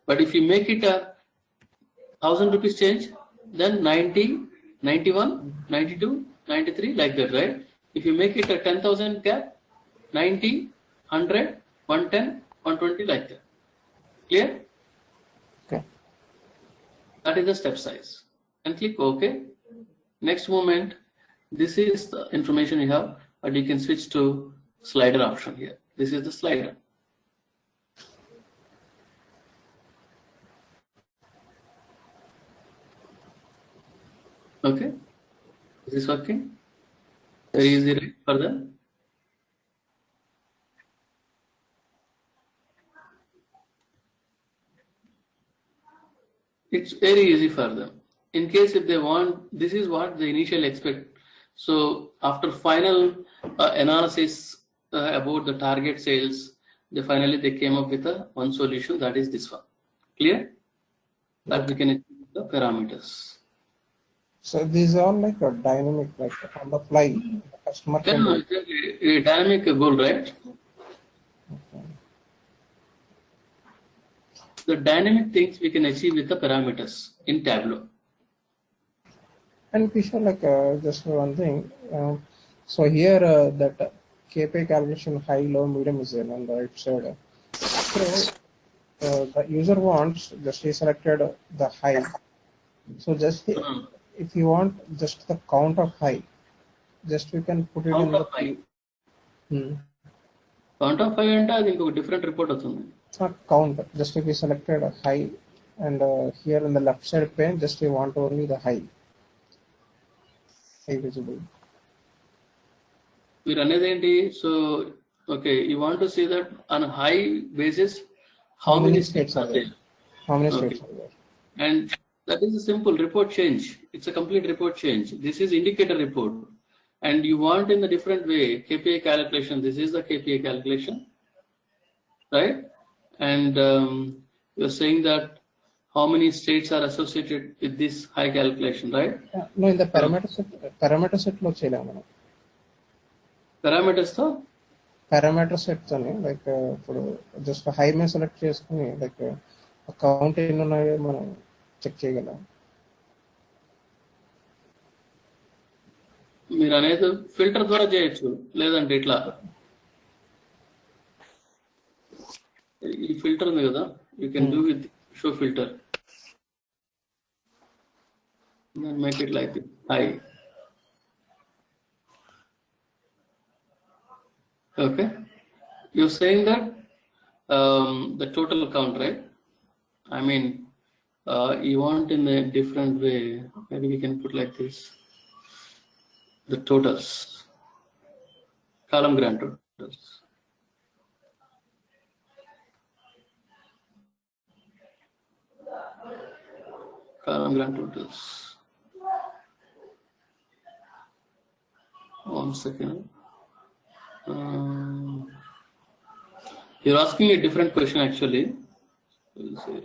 But if you make it a 1,000 rupees change, then 90, 91, 92, 93 like that, right? If you make it a 10,000 gap, 90, 100, 110, 120 like that. Clear? Okay. That is the step size. And click OK. Next moment, this is the information you have, but you can switch to slider option here. This is the slider. Okay. Is this working? Very easy, right, for them? It's very easy for them. In case if they want, this is what they initially expect. So after final analysis about the target sales, they came up with one solution, that is this one. Clear? That we can achieve the parameters. So these are like a dynamic, like on the fly. The customer can do. It's a dynamic goal, right? Okay. The dynamic things we can achieve with the parameters in Tableau. And Kishore, like just one thing. So here that KPI calculation high, low, medium is there on the right side. So the user wants just he selected the high. So just if you want just the count of high, just we can put it Count in the of high. Count of high and I think a different report also. It's not count. Just if we selected a high, and here in the left side pane, just we want only the high visible. We run it. So okay, you want to see that on a high basis, how many states are there? How many states are there? And that is a simple report change. It's a complete report change. This is indicator report. And you want in the different way, KPI calculation. This is the KPI calculation, right? And you're saying that how many states are associated with this high calculation, right? No, in the parameter set lo cheyalamu. Parameters though? Parameter set like just a high may select cheskuni like a count in మనం check చేయగలం. మీరు అనేది filter ద్వారా చేయొచ్చు, లేదంటే ఇట్లా ఈ filter ఉంది కదా, you can do with show filter, make it like high. Okay, you're saying that the total count, right? I mean, you want in a different way. Maybe we can put like this: the totals, column grant totals. Column grant totals. One second. You're asking a different question actually. We'll see.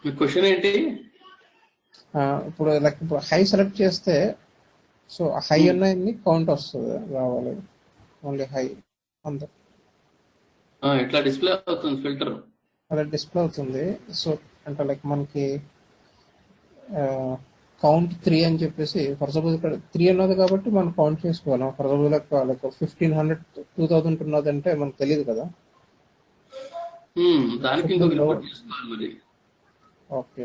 Me question ఏంటి? ఇప్పుడు like ఇప్పుడు high select చేస్తే so high అన్నీ count వస్తుంది రావాలి, only high అంతే. ఇట్లా display అవుతుంది ఫిల్టర్. అలా డిస్ప్లే అవుతుంది. సో అంటే లైక్ మనకి కౌంట్ 3 అని చెప్పేసి ఫర్ సపోజ్ ఇక్కడ 3 అన్నది కాబట్టి మనం కౌంట్ చేసుకోవాలి. ఫర్ సపోజ్ లైక్ 1500 2000 ఉన్నది అంటే మనకు తెలియదు కదా. దానికి ఇంకొక రిపోర్ట్ చేసుకోవాలి మరి. Okay,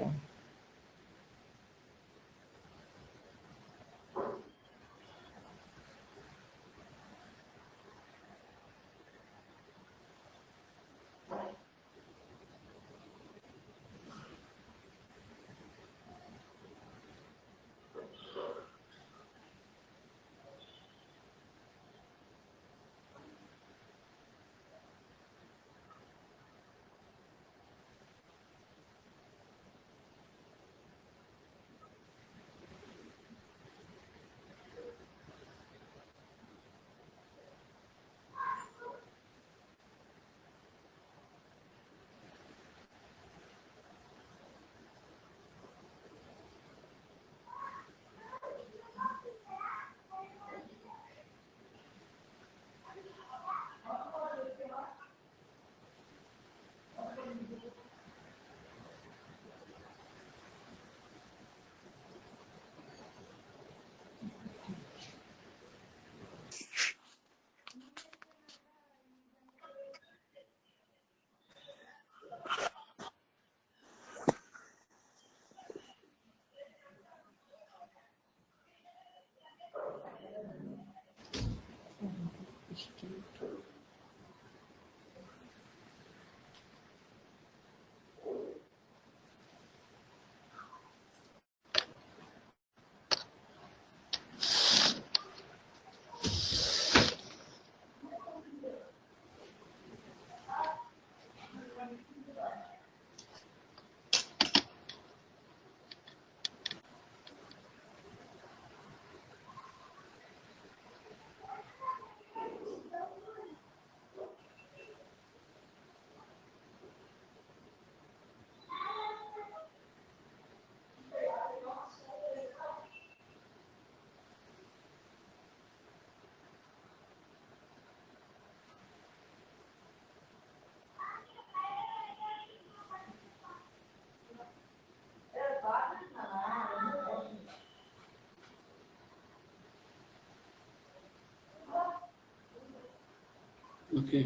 Okay.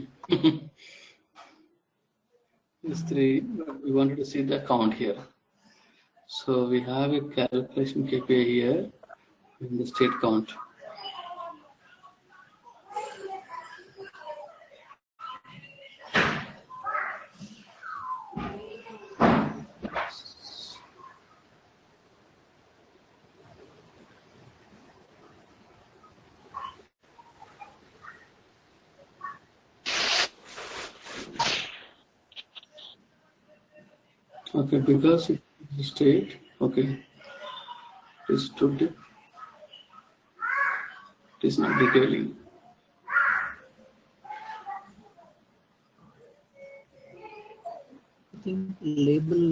This 3, we wanted to see the count here. So we have a calculation KPI here in the state count. Okay, because it is state, okay, it is too deep. It is not detailing. I think label.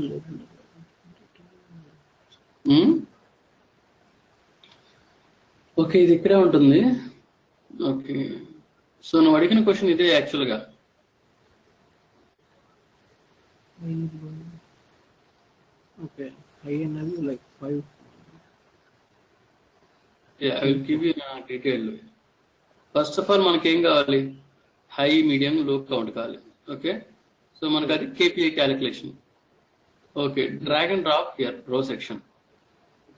Okay, ఇది ఇక్కడే ఉంటుంది. Okay, so నువ్వు అడిగిన question ఇదే యాక్చువల్గా. Okay, high అన్నది like 5. Yeah, I will give you a detail. First of all మనకి ఏం కావాలి? హై, మీడియం, లో కౌంట్ కావాలి. ఓకే, సో మనకి అది KPI calculation. Okay, drag and drop here రో సెక్షన్.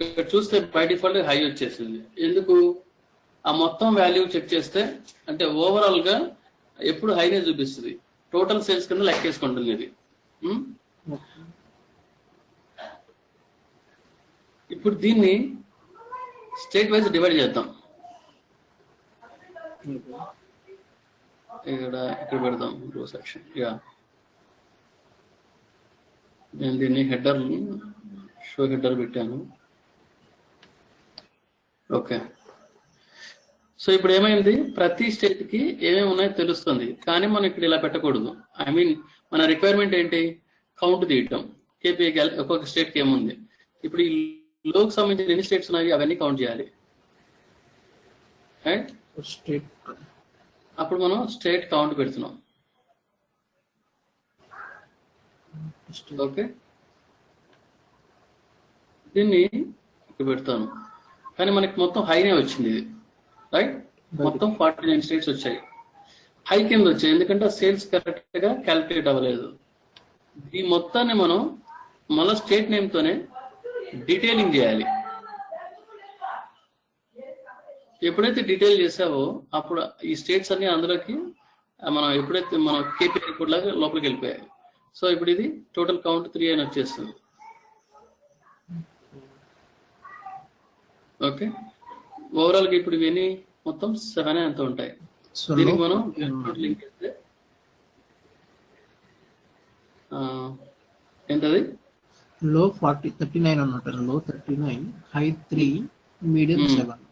ఇక్కడ చూస్తే బై డిఫాల్ట్ హై వచ్చేసింది. ఎందుకు? ఆ మొత్తం వాల్యూ చెక్ చేస్తే అంటే ఓవరాల్ గా ఎప్పుడు హైనే చూపిస్తుంది. టోటల్ సేల్స్ కింద లెక్కేసుకుంటుంది ఇది. ఇప్పుడు దీన్ని స్టేట్ వైజ్ డివైడ్ చేద్దాం. ఇక్కడ పెడదాం రో సెక్షన్. యా, నేను దీన్ని హెడర్ షో హెడర్ పెట్టాను. ఓకే, సో ఇప్పుడు ఏమైంది? ప్రతి స్టేట్ కి ఏమేమి ఉన్నాయో తెలుస్తుంది. కానీ మనం ఇక్కడ ఇలా పెట్టకూడదు. ఐ మీన్ మన రిక్వైర్మెంట్ ఏంటి? కౌంట్ తీయటం. కేపీఐ ఒక్కొక్క స్టేట్ కి ఏముంది. ఇప్పుడు ఈ లోకి సంబంధించిన ఎన్ని స్టేట్స్ ఉన్నాయి అవన్నీ కౌంట్ చేయాలి. రైట్. స్టేట్ అప్పుడు మనం స్టేట్ కౌంట్ పెడుతున్నాం. ఓకే, దీన్ని ఇక్కడ పెడతాను. కానీ మనకి మొత్తం హైనే వచ్చింది ఇది, రైట్. మొత్తం 49 స్టేట్స్ వచ్చాయి. హై కింద వచ్చాయి ఎందుకంటే సేల్స్ కరెక్ట్ గా క్యాలిక్యులేట్ అవ్వలేదు. ఈ మొత్తాన్ని మనం మళ్ళీ స్టేట్ నేమ్ తోనే డీటెయిలింగ్ చేయాలి. ఎప్పుడైతే డీటెయిల్ చేసావో అప్పుడు ఈ స్టేట్స్ అన్ని అందులోకి మనం ఎప్పుడైతే మనం కేపీ రిపోర్ట్ లాగా లోపలికి వెళ్ళిపోయాయి. సో ఇప్పుడు ఇది టోటల్ కౌంట్ 3 అని వచ్చేస్తుంది. ఓకే, ఓవరాల్ గా ఇప్పుడు ఇవన్నీ మొత్తం 7 ఎంత ఉంటాయి. దీనికి మనం లింక్ చేస్తే ఎంతది? లో 39 అన్నమాట. లో 39, హై 3, మీడియం 7.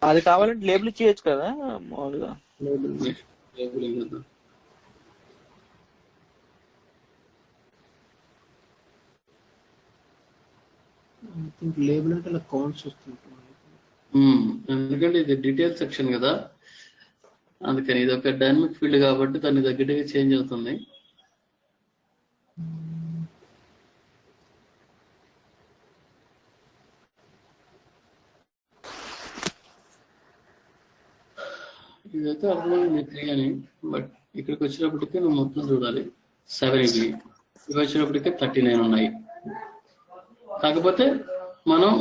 అది కావాలంటే లేబుల్ చేయొచ్చు కదా మామూలుగా. లేబులింగ్ చేద్దాం. లేబుల్ అంటే ఇలా కౌంట్స్ వస్తుంటుంది. ఎందుకంటే ఇది డీటెయిల్ సెక్షన్ కదా, అందుకని ఇది ఒక డైనమిక్ ఫీల్డ్ కాబట్టి దాన్ని తగ్గట్టుగా చేంజ్ అవుతుంది. ఇదైతే అర్థమైంది 3 అని. బట్ ఇక్కడికి వచ్చినప్పటికీ నువ్వు మొత్తం చూడాలి. 7 ఇవి వచ్చినప్పటికీ 39 ఉన్నాయి. కాకపోతే మనం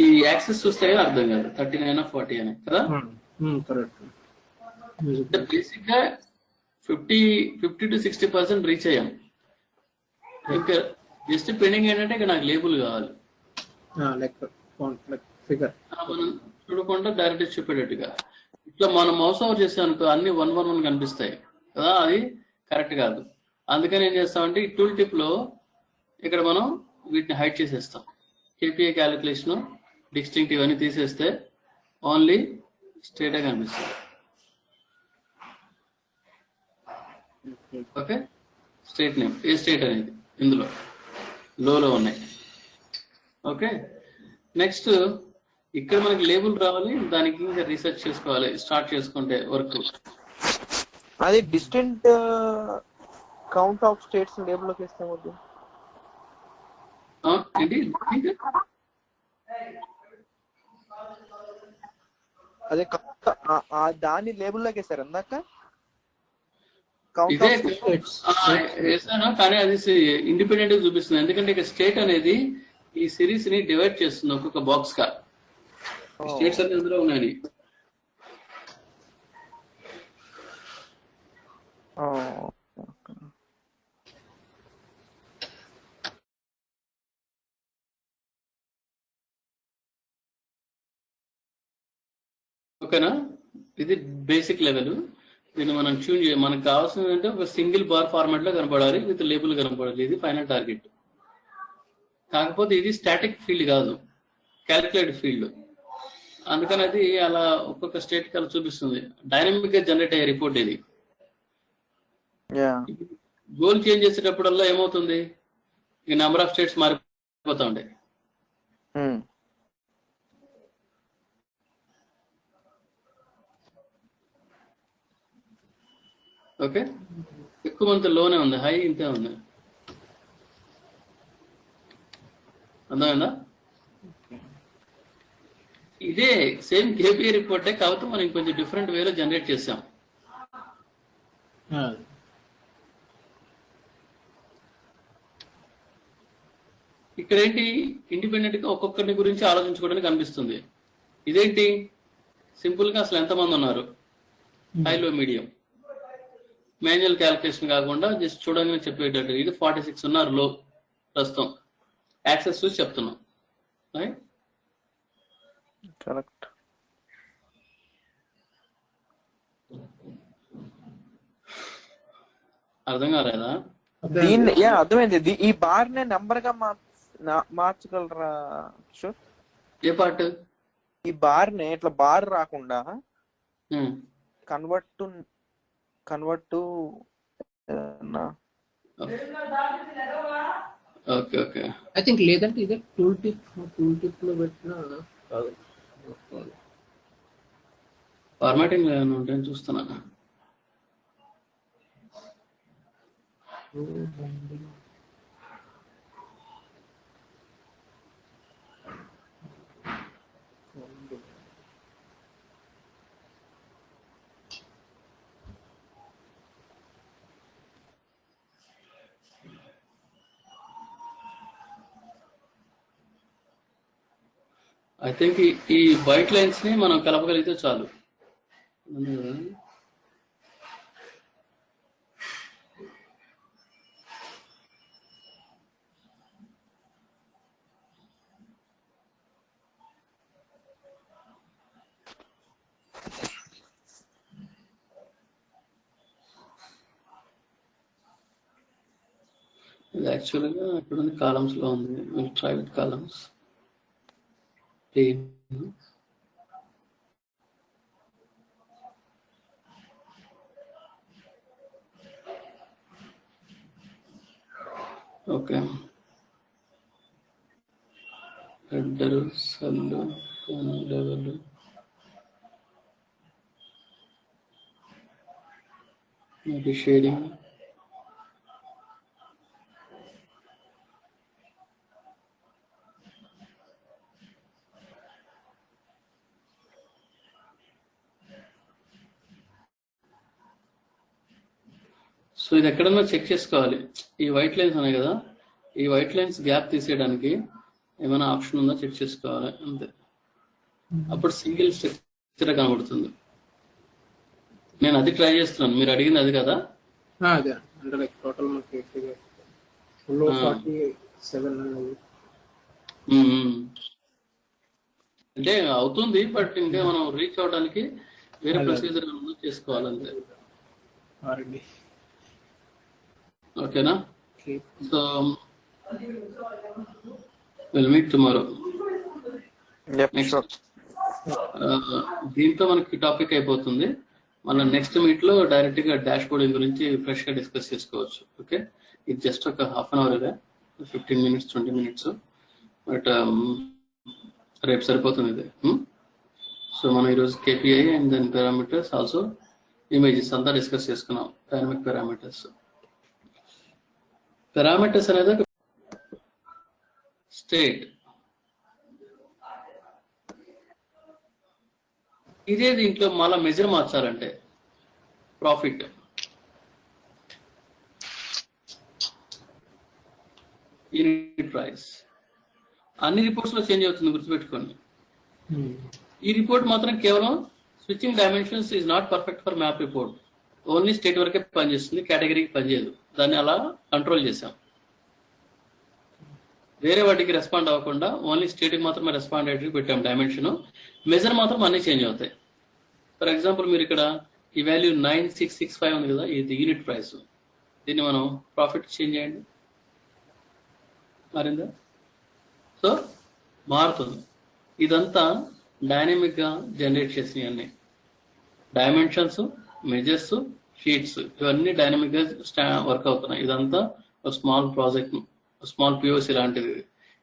ఈ యాక్సెస్ చూస్తే అర్థం కాదు 39 40 అని కదా. బేసిక్ గా 50 to 60% రీచ్ అయ్యాం. ఇంకా జస్ట్ పెండింగ్ ఏంటంటే ఇక్కడ నాకు లేబుల్ కావాలి. మనం చూడకుండా డైరెక్ట్ చూపేటట్టుగా ఇట్లా మనం మౌస్ ఓవర్ చేసాం అనుకో అన్ని 1 కనిపిస్తాయి కదా, అది కరెక్ట్ కాదు. అందుకని ఏం చేస్తామంటే ఈ టూల్ టిప్ లో ఇక్కడ మనం వీటిని హైడ్ చేసేస్తాం. కేపీఐ క్యాలిక్యులేషన్ డిస్టింక్టివ్ అని తీసేస్తే ఓన్లీ స్టేటే కనిపిస్తుంది. ఓకే, స్టేట్ నేమ్ ఏ స్టేట్ అనేది ఇందులో లోలో ఉన్నాయి. ఓకే, నెక్స్ట్ ఇక్కడ మనకి లేబుల్ రావాలి, దానికి ఇంకా రీసెర్చ్ చేసుకోవాలి. స్టార్ట్ చేసుకుంటే వర్క్ అది distant count of states label లోకి ఇస్తాం. ఏంటి అదే దాన్ని లేబుల్ లోకి వేస్తారు అందాక ఇదే వేసాను, కానీ అది ఇండిపెండెంట్ గా చూపిస్తుంది. ఎందుకంటే ఇక స్టేట్ అనేది ఈ సిరీస్ ని డివైడ్ చేస్తుంది ఒక్కొక్క బాక్స్ గా. స్టేట్స్ అన్ని అందులో ఉన్నాయి. ఓకేనా, ఇది బేసిక్ లెవెల్. దీన్ని మనం ట్యూన్ చేయాలి. మనకు కావాల్సింది అంటే ఒక సింగిల్ బార్ ఫార్మాట్ లో కనపడాలి, విత్ లేబుల్ కనపడాలి. ఇది ఫైనల్ టార్గెట్. కాకపోతే ఇది స్టాటిక్ ఫీల్డ్ కాదు, క్యాలిక్యులేటెడ్ ఫీల్డ్. అందుకని అది అలా ఒక్కొక్క స్టేట్ కి అలా చూపిస్తుంది. డైనమిక్ గా జనరేట్ అయ్యే రిపోర్ట్ ఇది. గోల్ చేంజ్ చేసేటప్పుడల్లా ఏమవుతుంది, ఈ నెంబర్ ఆఫ్ స్టేట్స్ మారిపోతా ఉంటాయి. ఓకే, ఎక్కువ మంది లోనే ఉంది, హై ఇంతే ఉంది. అర్థమైందా? ఇదే సేమ్ కేపీఐ రిపోర్టే, కాకపోతే మనం కొంచెం డిఫరెంట్ వేలో జనరేట్ చేసాం. ఇక్కడ ఏంటి, ఇండిపెండెంట్ గా ఒక్కొక్కరి గురించి ఆలోచించుకోవడానికి కనిపిస్తుంది. ఇదేంటి సింపుల్ గా అసలు ఎంతమంది ఉన్నారు, హైలో మీడియం, మాన్యువల్ క్యాలిక్యులేషన్ కాకుండా జస్ట్ చూడంగానే చెప్పేటట్టు. ఇది 46 ఉన్నారు లో ప్రస్తుతం. యాక్సెస్ చూసి చెప్తున్నాం. కరెక్ట్. అర్థం కాలేదా? అర్థమైంది. ఈ బార్ నే నంబర్ గా మార్చగలరా? ఏ పార్ట్? ఈ బార్ నే ఇట్లా బార్ రాకుండా convert to okay okay. I think లేదంటే ఇదే టూల్ టిప్ లో పెట్టినా కాదు. ఫార్మాటింగ్ ఏమైనా ఉంటాయని చూస్తున్నా. ఐ థింక్ ఈ వైట్ లైన్స్ ని మనం కలపగలిగితే చాలు. ఇది యాక్చువల్గా ఇక్కడ ఉంది, కాలమ్స్ లో ఉంది. Will try with columns. Okay, header, cell, level, maybe shading. So ఇది ఎక్కడన్నా చెక్ చేసుకోవాలి. ఈ వైట్ లైన్స్ ఉన్నాయి కదా, ఈ వైట్ లైన్స్ గ్యాప్ తీసేయడానికి ఏమైనా ఆప్షన్ ఉందా చెక్ చేసుకోవాలి అంతే. అప్పుడు సింగిల్ స్ట్రక్చర్ కనబడుతుంది. నేను అది ట్రై చేస్తున్నాను, మీరు అడిగింది అది కదా. అదే అంటే లైక్ టోటల్ మనకి 47 అనేది అంటే అవుతుంది, బట్ ఇంకా మనం రీచ్ అవడానికి వేరే ప్రొసీజర్ చేసుకోవాలి అంతే. ఓకేనా? So will meet tomorrow. Next దీంతో మనకి టాపిక్ అయిపోతుంది. మన నెక్స్ట్ మీట్ లో డైరెక్ట్ గా డాష్ బోర్డింగ్ గురించి ఫ్రెష్ గా డిస్కస్ చేసుకోవచ్చు. ఓకే, ఇది జస్ట్ ఒక half an hour, 15 minutes 20 minutes, but రేపు సరిపోతుంది ఇది. సో మనం ఈరోజు KPI and then parameters, also images అంతా డిస్కస్ చేసుకున్నాం. Dynamic parameters. పారామీటర్స్ అనేది స్టేట్. ఇదే దీంట్లో మళ్ళీ మెజర్ మార్చాలంటే ప్రాఫిట్, యూనిట్ ప్రైస్ అన్ని రిపోర్ట్స్ లో చేంజ్ అవుతుంది, గుర్తుపెట్టుకోండి. ఈ రిపోర్ట్ మాత్రం కేవలం switching dimensions is not perfect for map report. Only state వరకే పనిచేస్తుంది, కేటగిరీకి పనిచేయదు. దాన్ని అలా కంట్రోల్ చేసాం. వేరే వాటికి రెస్పాండ్ అవ్వకుండా ఓన్లీ స్టేట్కి మాత్రమే రెస్పాండ్ అయ్యేటికి పెట్టాం డైమెన్షన్. మెజర్ మాత్రం అన్ని చేంజ్ అవుతాయి. ఫర్ ఎగ్జాంపుల్ మీరు ఇక్కడ ఈ వాల్యూ 9665 ఉంది కదా, ఇది యూనిట్ ప్రైస్. దీన్ని మనం ప్రాఫిట్ చేంజ్ చేయండి, మారిందా? సో మారుతుంది. ఇదంతా డైనమిక్ గా జనరేట్ చేసినవి అన్ని డైమెన్షన్స్, మెజర్స్, షీట్స్, ఇవన్నీ డైనమిక్ గా వర్క్ అవుతున్నాయి. ఇదంతా ఒక స్మాల్ ప్రాజెక్ట్, స్మాల్ పిఓసి లాంటిది.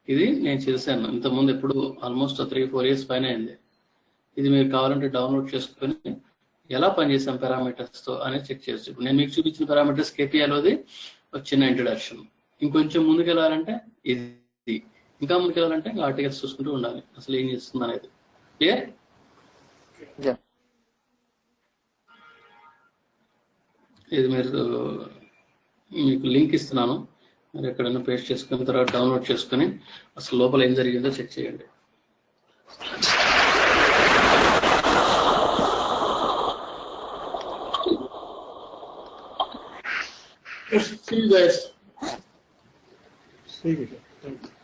ఇది నేను చేశాను ఇంతకుముందు, ఎప్పుడు ఆల్మోస్ట్ 3-4 years పైన అయింది. ఇది మీరు కావాలంటే డౌన్లోడ్ చేసుకొని ఎలా పనిచేసాం పారామీటర్స్ తో అనేది చెక్ చేయొచ్చు. ఇప్పుడు నేను మీకు చూపించిన పారామీటర్స్ కేపీఐలోది ఒక చిన్న ఇంట్రడక్షన్. ఇంకొంచెం ముందుకు వెళ్ళాలంటే ఇది, ఇంకా ముందుకు వెళ్ళాలంటే ఆర్టికల్స్ చూసుకుంటూ ఉండాలి అసలు ఏం చేస్తుంది అనేది. క్లియర్? ఇది మీరు మీకు లింక్ ఇస్తున్నాను, మీరు ఎక్కడైనా పేస్ట్ చేసుకున్న తర్వాత డౌన్లోడ్ చేసుకుని అసలు లోపల ఏం జరిగిందో చెక్ చేయండి. See you guys. See you. Thank you.